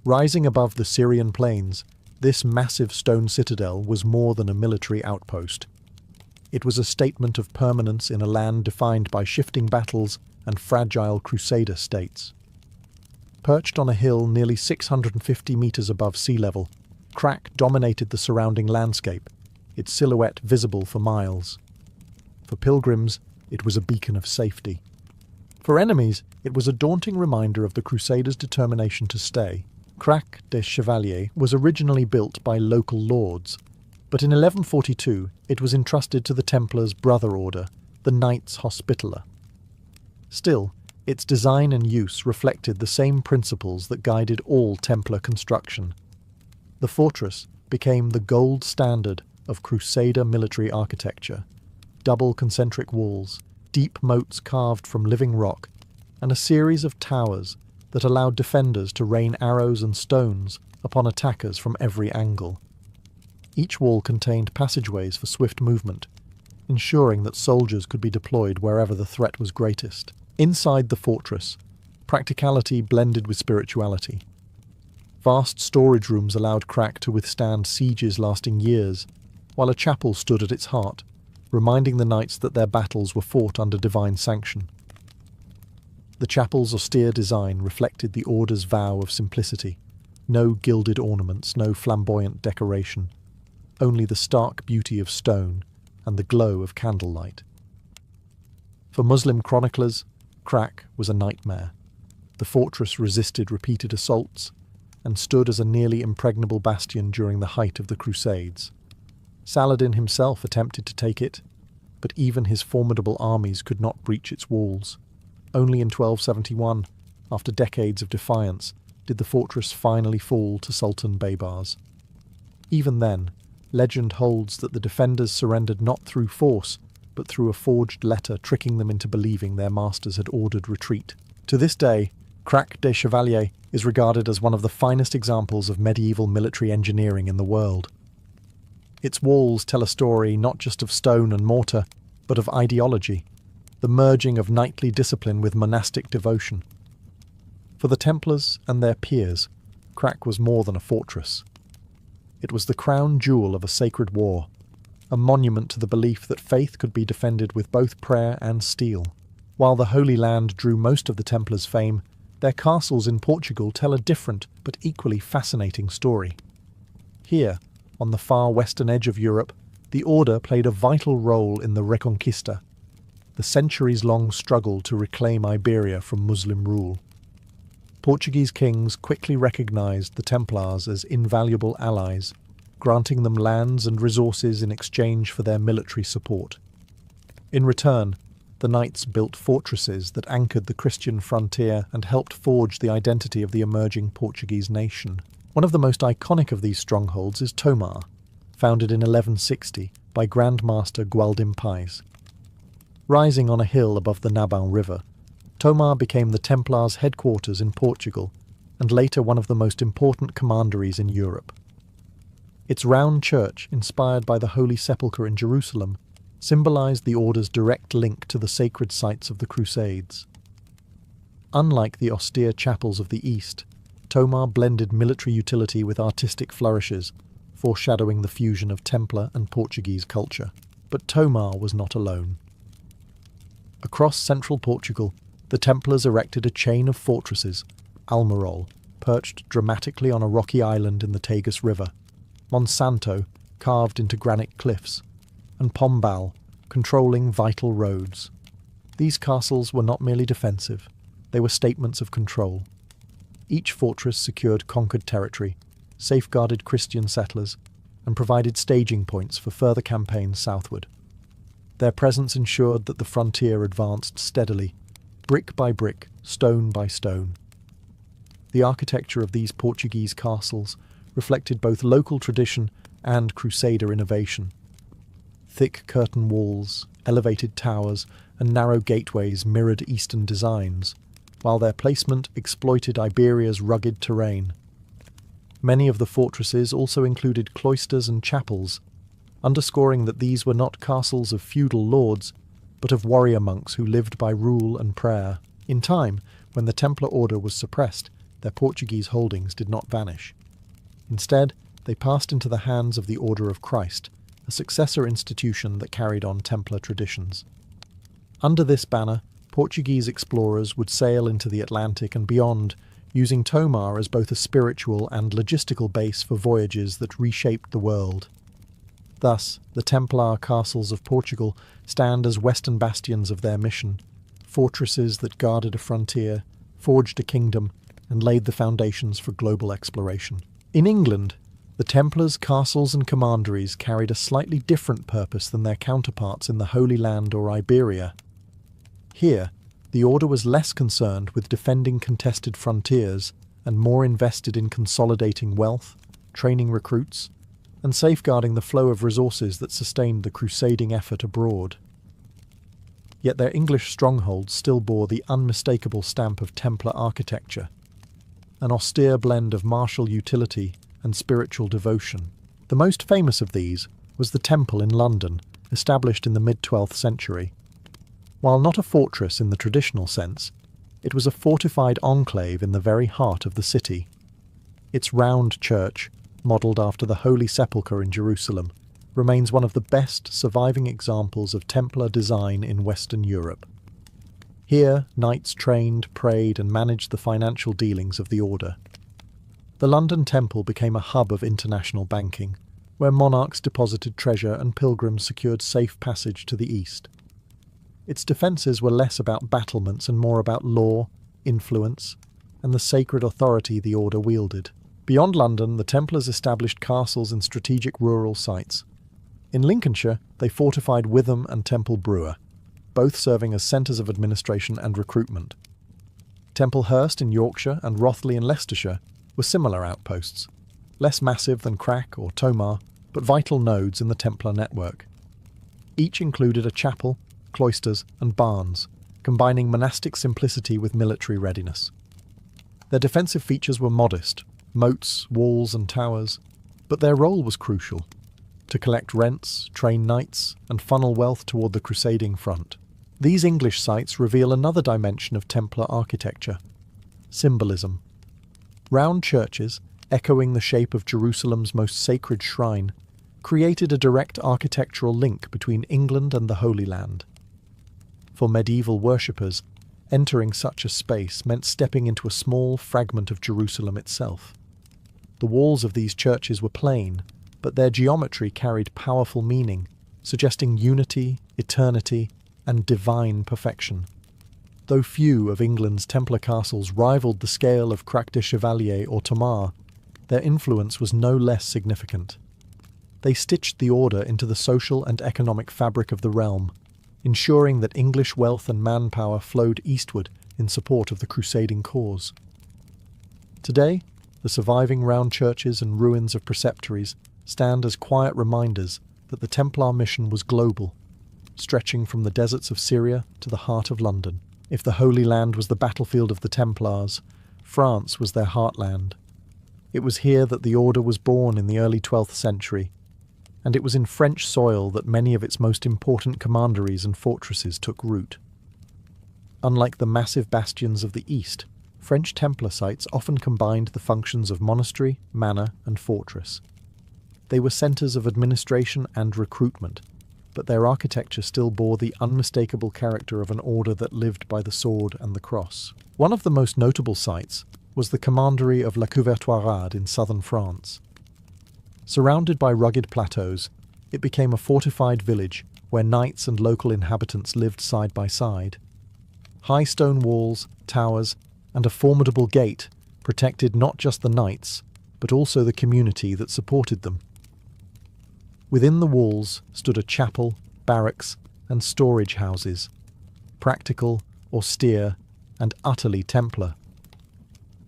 [SPEAKER 1] Rising above the Syrian plains, this massive stone citadel was more than a military outpost. It was a statement of permanence in a land defined by shifting battles and fragile Crusader states. Perched on a hill nearly 650 metres above sea level, Crac dominated the surrounding landscape, its silhouette visible for miles. For pilgrims, it was a beacon of safety. For enemies, it was a daunting reminder of the Crusaders' determination to stay. Crac de Chevalier was originally built by local lords, but in 1142 it was entrusted to the Templars' brother order, the Knights Hospitaller. Still, its design and use reflected the same principles that guided all Templar construction. The fortress became the gold standard of Crusader military architecture: double concentric walls, deep moats carved from living rock, and a series of towers that allowed defenders to rain arrows and stones upon attackers from every angle. Each wall contained passageways for swift movement, ensuring that soldiers could be deployed wherever the threat was greatest. Inside the fortress, practicality blended with spirituality. Vast storage rooms allowed Krak to withstand sieges lasting years, while a chapel stood at its heart, reminding the knights that their battles were fought under divine sanction. The chapel's austere design reflected the order's vow of simplicity. No gilded ornaments, no flamboyant decoration, only the stark beauty of stone and the glow of candlelight. For Muslim chroniclers, Krak was a nightmare. The fortress resisted repeated assaults and stood as a nearly impregnable bastion during the height of the Crusades. Saladin himself attempted to take it, but even his formidable armies could not breach its walls. Only in 1271, after decades of defiance, did the fortress finally fall to Sultan Baybars. Even then, legend holds that the defenders surrendered not through force, but through a forged letter tricking them into believing their masters had ordered retreat. To this day, Krak des Chevaliers is regarded as one of the finest examples of medieval military engineering in the world. Its walls tell a story not just of stone and mortar, but of ideology, the merging of knightly discipline with monastic devotion. For the Templars and their peers, Krak was more than a fortress. It was the crown jewel of a sacred war, a monument to the belief that faith could be defended with both prayer and steel. While the Holy Land drew most of the Templars' fame, their castles in Portugal tell a different but equally fascinating story. Here, on the far western edge of Europe, the Order played a vital role in the Reconquista, the centuries-long struggle to reclaim Iberia from Muslim rule. Portuguese kings quickly recognized the Templars as invaluable allies, granting them lands and resources in exchange for their military support. In return, the knights built fortresses that anchored the Christian frontier and helped forge the identity of the emerging Portuguese nation. One of the most iconic of these strongholds is Tomar, founded in 1160 by Grand Master Gualdim Pais. Rising on a hill above the Nabão River, Tomar became the Templars' headquarters in Portugal and later one of the most important commanderies in Europe. Its round church, inspired by the Holy Sepulchre in Jerusalem, symbolized the Order's direct link to the sacred sites of the Crusades. Unlike the austere chapels of the East, Tomar blended military utility with artistic flourishes, foreshadowing the fusion of Templar and Portuguese culture. But Tomar was not alone. Across central Portugal, the Templars erected a chain of fortresses, Almirol, perched dramatically on a rocky island in the Tagus River, Monsanto, carved into granite cliffs, and Pombal, controlling vital roads. These castles were not merely defensive, they were statements of control. Each fortress secured conquered territory, safeguarded Christian settlers, and provided staging points for further campaigns southward. Their presence ensured that the frontier advanced steadily, brick by brick, stone by stone. The architecture of these Portuguese castles reflected both local tradition and Crusader innovation. Thick curtain walls, elevated towers, and narrow gateways mirrored Eastern designs, while their placement exploited Iberia's rugged terrain. Many of the fortresses also included cloisters and chapels, underscoring that these were not castles of feudal lords, but of warrior monks who lived by rule and prayer. In time, when the Templar Order was suppressed, their Portuguese holdings did not vanish. Instead, they passed into the hands of the Order of Christ, a successor institution that carried on Templar traditions. Under this banner, Portuguese explorers would sail into the Atlantic and beyond, using Tomar as both a spiritual and logistical base for voyages that reshaped the world. Thus, the Templar castles of Portugal stand as western bastions of their mission, fortresses that guarded a frontier, forged a kingdom, and laid the foundations for global exploration. In England, the Templars' castles and commanderies carried a slightly different purpose than their counterparts in the Holy Land or Iberia. Here, the Order was less concerned with defending contested frontiers and more invested in consolidating wealth, training recruits, and safeguarding the flow of resources that sustained the crusading effort abroad. Yet their English strongholds still bore the unmistakable stamp of Templar architecture, an austere blend of martial utility and spiritual devotion. The most famous of these was the Temple in London, established in the mid-12th century. While not a fortress in the traditional sense, it was a fortified enclave in the very heart of the city. Its round church, modelled after the Holy Sepulchre in Jerusalem, remains one of the best surviving examples of Templar design in Western Europe. Here, knights trained, prayed, and managed the financial dealings of the order. The London Temple became a hub of international banking, where monarchs deposited treasure and pilgrims secured safe passage to the east. Its defences were less about battlements and more about law, influence, and the sacred authority the order wielded. Beyond London, the Templars established castles in strategic rural sites. In Lincolnshire, they fortified Witham and Temple Brewer, both serving as centres of administration and recruitment. Templehurst in Yorkshire and Rothley in Leicestershire were similar outposts, less massive than Crack or Tomar, but vital nodes in the Templar network. Each included a chapel, cloisters, and barns, combining monastic simplicity with military readiness. Their defensive features were modest, moats, walls, and towers, but their role was crucial: to collect rents, train knights, and funnel wealth toward the crusading front. These English sites reveal another dimension of Templar architecture: symbolism. Round churches, echoing the shape of Jerusalem's most sacred shrine, created a direct architectural link between England and the Holy Land. For medieval worshippers, entering such a space meant stepping into a small fragment of Jerusalem itself. The walls of these churches were plain, but their geometry carried powerful meaning, suggesting unity, eternity, and divine perfection. Though few of England's Templar castles rivaled the scale of Crac de Chevalier or Tomar, their influence was no less significant. They stitched the order into the social and economic fabric of the realm, ensuring that English wealth and manpower flowed eastward in support of the crusading cause. Today, the surviving round churches and ruins of preceptories stand as quiet reminders that the Templar mission was global, stretching from the deserts of Syria to the heart of London. If the Holy Land was the battlefield of the Templars, France was their heartland. It was here that the order was born in the early 12th century, and it was in French soil that many of its most important commanderies and fortresses took root. Unlike the massive bastions of the East, French Templar sites often combined the functions of monastery, manor, and fortress. They were centres of administration and recruitment, but their architecture still bore the unmistakable character of an order that lived by the sword and the cross. One of the most notable sites was the commandery of La Couvertoirade in southern France. Surrounded by rugged plateaus, it became a fortified village where knights and local inhabitants lived side by side. High stone walls, towers, and a formidable gate protected not just the knights, but also the community that supported them. Within the walls stood a chapel, barracks, and storage houses, practical, austere, and utterly Templar.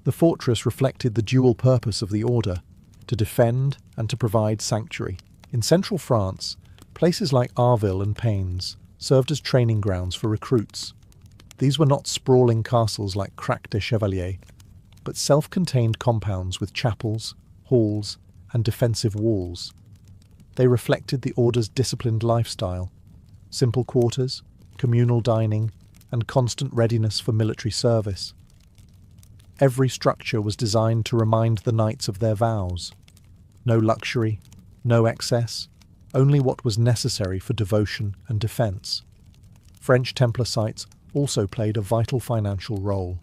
[SPEAKER 1] The fortress reflected the dual purpose of the order, to defend and to provide sanctuary. In central France, places like Arville and Pains served as training grounds for recruits. These were not sprawling castles like Crac de Chevalier, but self-contained compounds with chapels, halls, and defensive walls. They reflected the order's disciplined lifestyle: simple quarters, communal dining, and constant readiness for military service. Every structure was designed to remind the knights of their vows. No luxury, no excess, only what was necessary for devotion and defence. French Templar sites also played a vital financial role.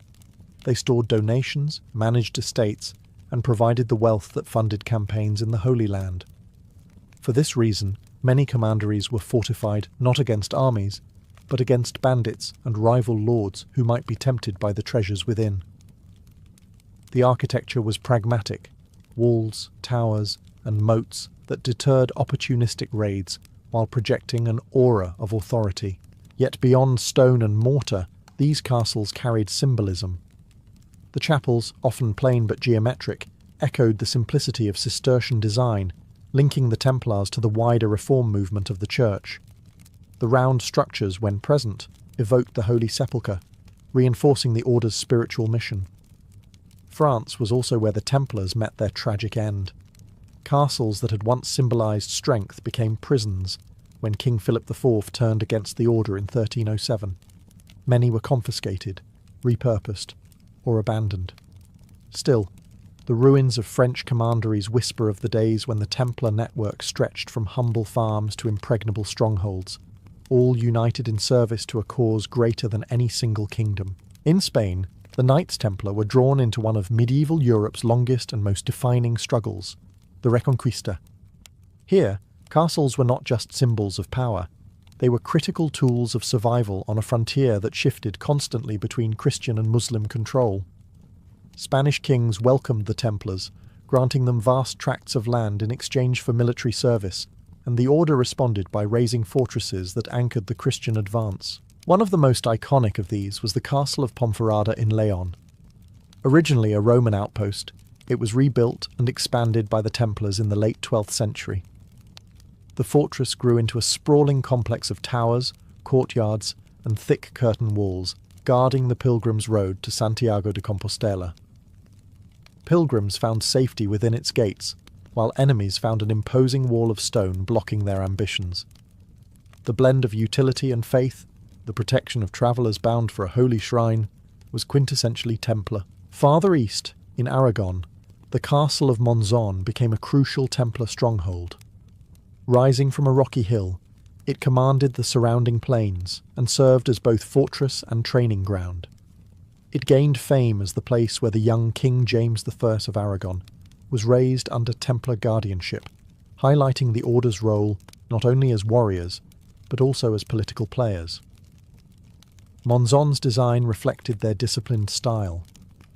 [SPEAKER 1] They stored donations, managed estates, and provided the wealth that funded campaigns in the Holy Land. For this reason, many commanderies were fortified not against armies, but against bandits and rival lords who might be tempted by the treasures within. The architecture was pragmatic: walls, towers, and moats that deterred opportunistic raids while projecting an aura of authority. Yet beyond stone and mortar, these castles carried symbolism. The chapels, often plain but geometric, echoed the simplicity of Cistercian design, linking the Templars to the wider reform movement of the Church. The round structures, when present, evoked the Holy Sepulchre, reinforcing the order's spiritual mission. France was also where the Templars met their tragic end. Castles that had once symbolised strength became prisons, when King Philip IV turned against the order in 1307. Many were confiscated, repurposed, or abandoned. Still, the ruins of French commanderies whisper of the days when the Templar network stretched from humble farms to impregnable strongholds, all united in service to a cause greater than any single kingdom. In Spain, the Knights Templar were drawn into one of medieval Europe's longest and most defining struggles, the Reconquista. Here, castles were not just symbols of power. They were critical tools of survival on a frontier that shifted constantly between Christian and Muslim control. Spanish kings welcomed the Templars, granting them vast tracts of land in exchange for military service, and the order responded by raising fortresses that anchored the Christian advance. One of the most iconic of these was the Castle of Ponferrada in Leon. Originally a Roman outpost, it was rebuilt and expanded by the Templars in the late 12th century. The fortress grew into a sprawling complex of towers, courtyards, and thick curtain walls, guarding the pilgrims' road to Santiago de Compostela. Pilgrims found safety within its gates, while enemies found an imposing wall of stone blocking their ambitions. The blend of utility and faith, the protection of travellers bound for a holy shrine, was quintessentially Templar. Farther east, in Aragon, the castle of Monzon became a crucial Templar stronghold. Rising from a rocky hill, it commanded the surrounding plains and served as both fortress and training ground. It gained fame as the place where the young King James I of Aragon was raised under Templar guardianship, highlighting the order's role not only as warriors, but also as political players. Monzon's design reflected their disciplined style: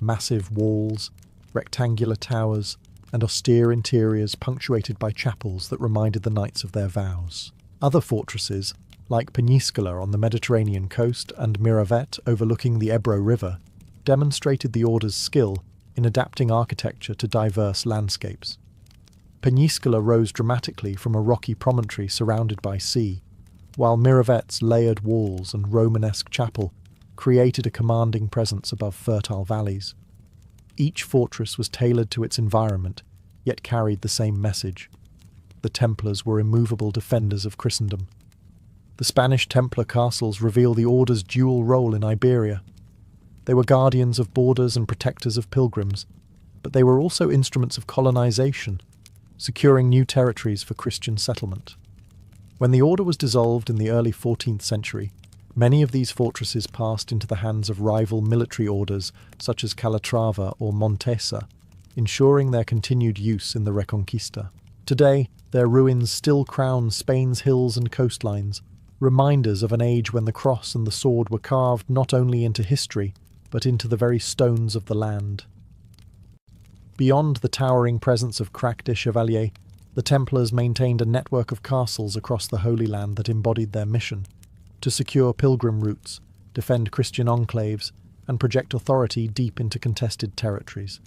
[SPEAKER 1] massive walls, rectangular towers, and austere interiors punctuated by chapels that reminded the knights of their vows. Other fortresses, like Peñíscola on the Mediterranean coast and Miravet overlooking the Ebro River, demonstrated the order's skill in adapting architecture to diverse landscapes. Peñíscola rose dramatically from a rocky promontory surrounded by sea, while Miravet's layered walls and Romanesque chapel created a commanding presence above fertile valleys. Each fortress was tailored to its environment, yet carried the same message. The Templars were immovable defenders of Christendom. The Spanish Templar castles reveal the order's dual role in Iberia. They were guardians of borders and protectors of pilgrims, but they were also instruments of colonization, securing new territories for Christian settlement. When the order was dissolved in the early 14th century, many of these fortresses passed into the hands of rival military orders such as Calatrava or Montesa, ensuring their continued use in the Reconquista. Today, their ruins still crown Spain's hills and coastlines, reminders of an age when the cross and the sword were carved not only into history, but into the very stones of the land. Beyond the towering presence of Crac des Chevaliers, the Templars maintained a network of castles across the Holy Land that embodied their mission: to secure pilgrim routes, defend Christian enclaves, and project authority deep into contested territories.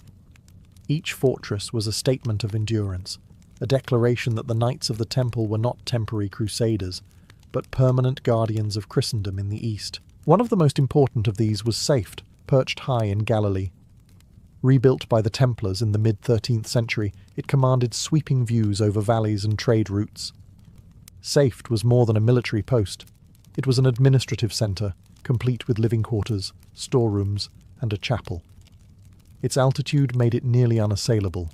[SPEAKER 1] Each fortress was a statement of endurance, a declaration that the Knights of the Temple were not temporary crusaders, but permanent guardians of Christendom in the East. One of the most important of these was Safed, perched high in Galilee. Rebuilt by the Templars in the mid-13th century, it commanded sweeping views over valleys and trade routes. Safed was more than a military post. It was an administrative centre, complete with living quarters, storerooms, and a chapel. Its altitude made it nearly unassailable,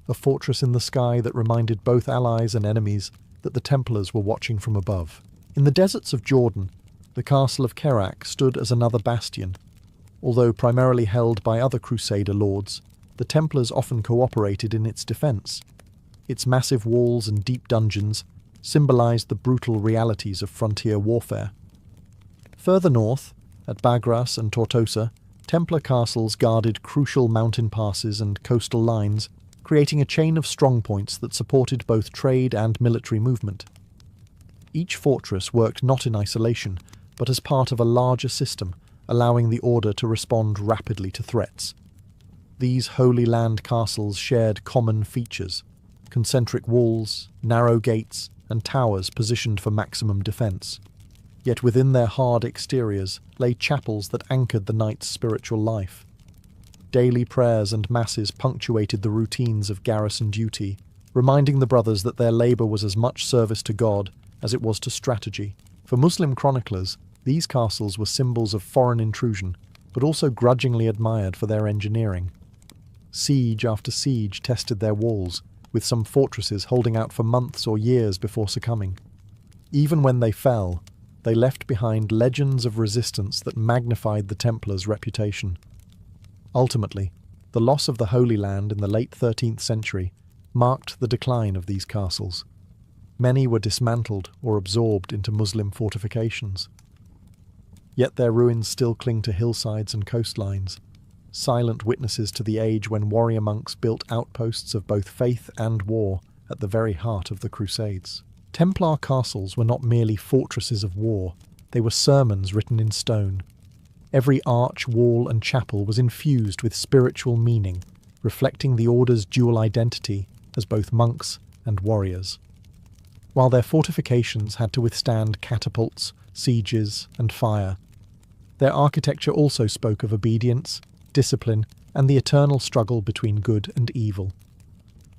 [SPEAKER 1] a fortress in the sky that reminded both allies and enemies that the Templars were watching from above. In the deserts of Jordan, the castle of Kerak stood as another bastion. Although primarily held by other Crusader lords, the Templars often cooperated in its defence. Its massive walls and deep dungeons symbolised the brutal realities of frontier warfare. Further north, at Bagras and Tortosa, Templar castles guarded crucial mountain passes and coastal lines, creating a chain of strongpoints that supported both trade and military movement. Each fortress worked not in isolation, but as part of a larger system, allowing the order to respond rapidly to threats. These Holy Land castles shared common features: concentric walls, narrow gates, and towers positioned for maximum defence. Yet within their hard exteriors lay chapels that anchored the knight's spiritual life. Daily prayers and masses punctuated the routines of garrison duty, reminding the brothers that their labour was as much service to God as it was to strategy. For Muslim chroniclers, these castles were symbols of foreign intrusion, but also grudgingly admired for their engineering. Siege after siege tested their walls, with some fortresses holding out for months or years before succumbing. Even when they fell, they left behind legends of resistance that magnified the Templars' reputation. Ultimately, the loss of the Holy Land in the late 13th century marked the decline of these castles. Many were dismantled or absorbed into Muslim fortifications. Yet their ruins still cling to hillsides and coastlines, silent witnesses to the age when warrior monks built outposts of both faith and war at the very heart of the Crusades. Templar castles were not merely fortresses of war, they were sermons written in stone. Every arch, wall, and chapel was infused with spiritual meaning, reflecting the order's dual identity as both monks and warriors. While their fortifications had to withstand catapults, sieges, and fire, their architecture also spoke of obedience, discipline, and the eternal struggle between good and evil.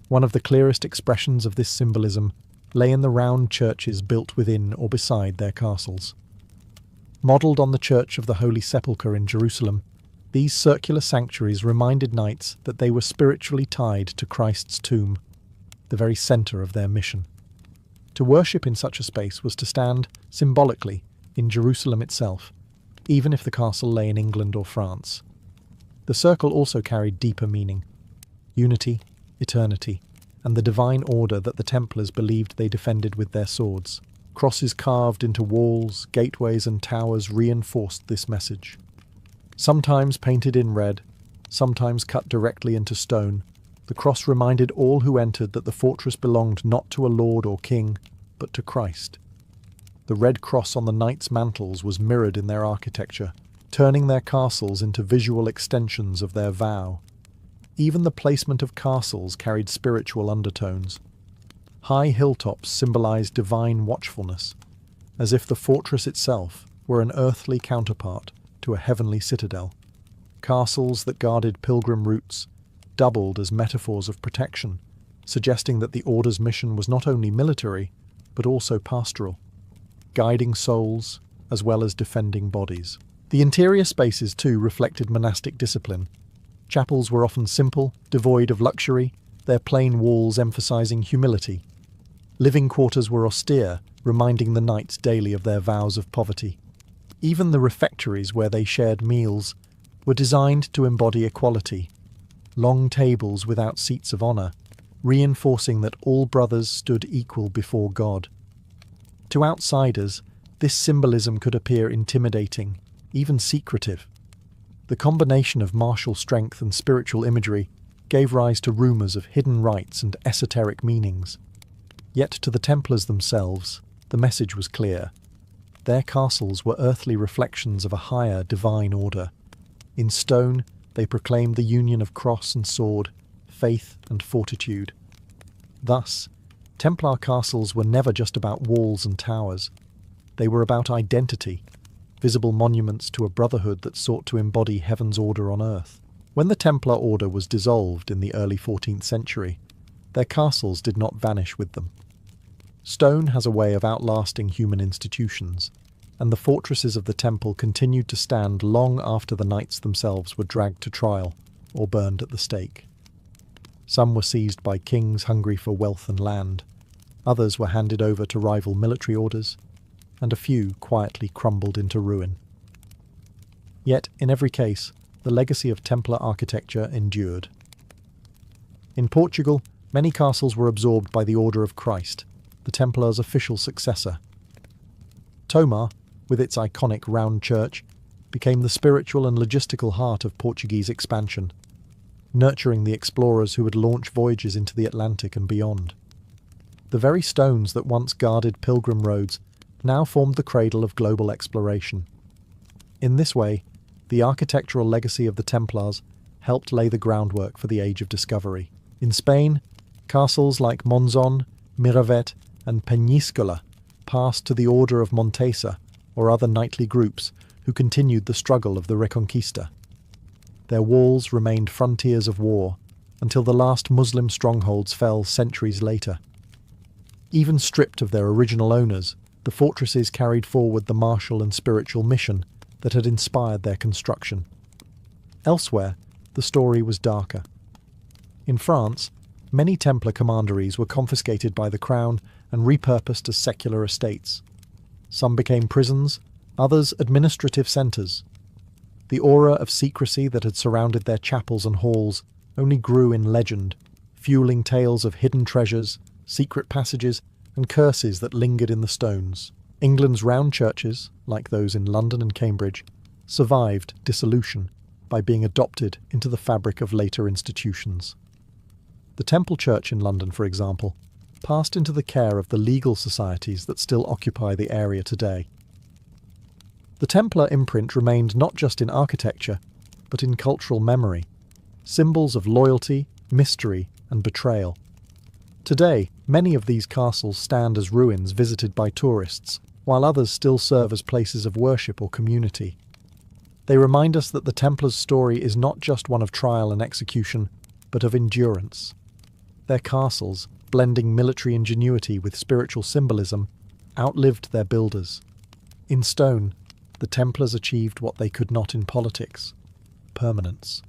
[SPEAKER 1] One of the clearest expressions of this symbolism lay in the round churches built within or beside their castles. Modelled on the Church of the Holy Sepulchre in Jerusalem, these circular sanctuaries reminded knights that they were spiritually tied to Christ's tomb, the very centre of their mission. To worship in such a space was to stand, symbolically, in Jerusalem itself, even if the castle lay in England or France. The circle also carried deeper meaning: unity, eternity, and the divine order that the Templars believed they defended with their swords. Crosses carved into walls, gateways, and towers reinforced this message. Sometimes painted in red, sometimes cut directly into stone, the cross reminded all who entered that the fortress belonged not to a lord or king, but to Christ. The red cross on the knights' mantles was mirrored in their architecture, turning their castles into visual extensions of their vow. Even the placement of castles carried spiritual undertones. High hilltops symbolized divine watchfulness, as if the fortress itself were an earthly counterpart to a heavenly citadel. Castles that guarded pilgrim routes doubled as metaphors of protection, suggesting that the Order's mission was not only military, but also pastoral, guiding souls as well as defending bodies. The interior spaces too reflected monastic discipline. Chapels were often simple, devoid of luxury, their plain walls emphasizing humility. Living quarters were austere, reminding the knights daily of their vows of poverty. Even the refectories where they shared meals were designed to embody equality. Long tables without seats of honor, reinforcing that all brothers stood equal before God. To outsiders, this symbolism could appear intimidating, even secretive. The combination of martial strength and spiritual imagery gave rise to rumors of hidden rites and esoteric meanings. Yet to the Templars themselves, the message was clear. Their castles were earthly reflections of a higher divine order. In stone, they proclaimed the union of cross and sword, faith and fortitude. Thus, Templar castles were never just about walls and towers. They were about identity, visible monuments to a brotherhood that sought to embody heaven's order on earth. When the Templar order was dissolved in the early 14th century, their castles did not vanish with them. Stone has a way of outlasting human institutions, and the fortresses of the temple continued to stand long after the knights themselves were dragged to trial or burned at the stake. Some were seized by kings hungry for wealth and land, others were handed over to rival military orders, and a few quietly crumbled into ruin. Yet, in every case, the legacy of Templar architecture endured. In Portugal, many castles were absorbed by the Order of Christ, the Templars' official successor. Tomar, with its iconic round church, became the spiritual and logistical heart of Portuguese expansion, nurturing the explorers who would launch voyages into the Atlantic and beyond. The very stones that once guarded pilgrim roads now formed the cradle of global exploration. In this way, the architectural legacy of the Templars helped lay the groundwork for the Age of Discovery. In Spain, castles like Monzon, Miravet, and Peñíscola passed to the Order of Montesa or other knightly groups who continued the struggle of the Reconquista. Their walls remained frontiers of war until the last Muslim strongholds fell centuries later. Even stripped of their original owners, the fortresses carried forward the martial and spiritual mission that had inspired their construction. Elsewhere, the story was darker. In France, many Templar commanderies were confiscated by the crown and repurposed as secular estates. Some became prisons, others administrative centres. The aura of secrecy that had surrounded their chapels and halls only grew in legend, fueling tales of hidden treasures, secret passages, and curses that lingered in the stones. England's round churches, like those in London and Cambridge, survived dissolution by being adopted into the fabric of later institutions. The Temple Church in London, for example, passed into the care of the legal societies that still occupy the area today. The Templar imprint remained not just in architecture, but in cultural memory, symbols of loyalty, mystery, and betrayal. Today, many of these castles stand as ruins visited by tourists, while others still serve as places of worship or community. They remind us that the Templars' story is not just one of trial and execution, but of endurance. Their castles, blending military ingenuity with spiritual symbolism, outlived their builders. In stone, the Templars achieved what they could not in politics: permanence.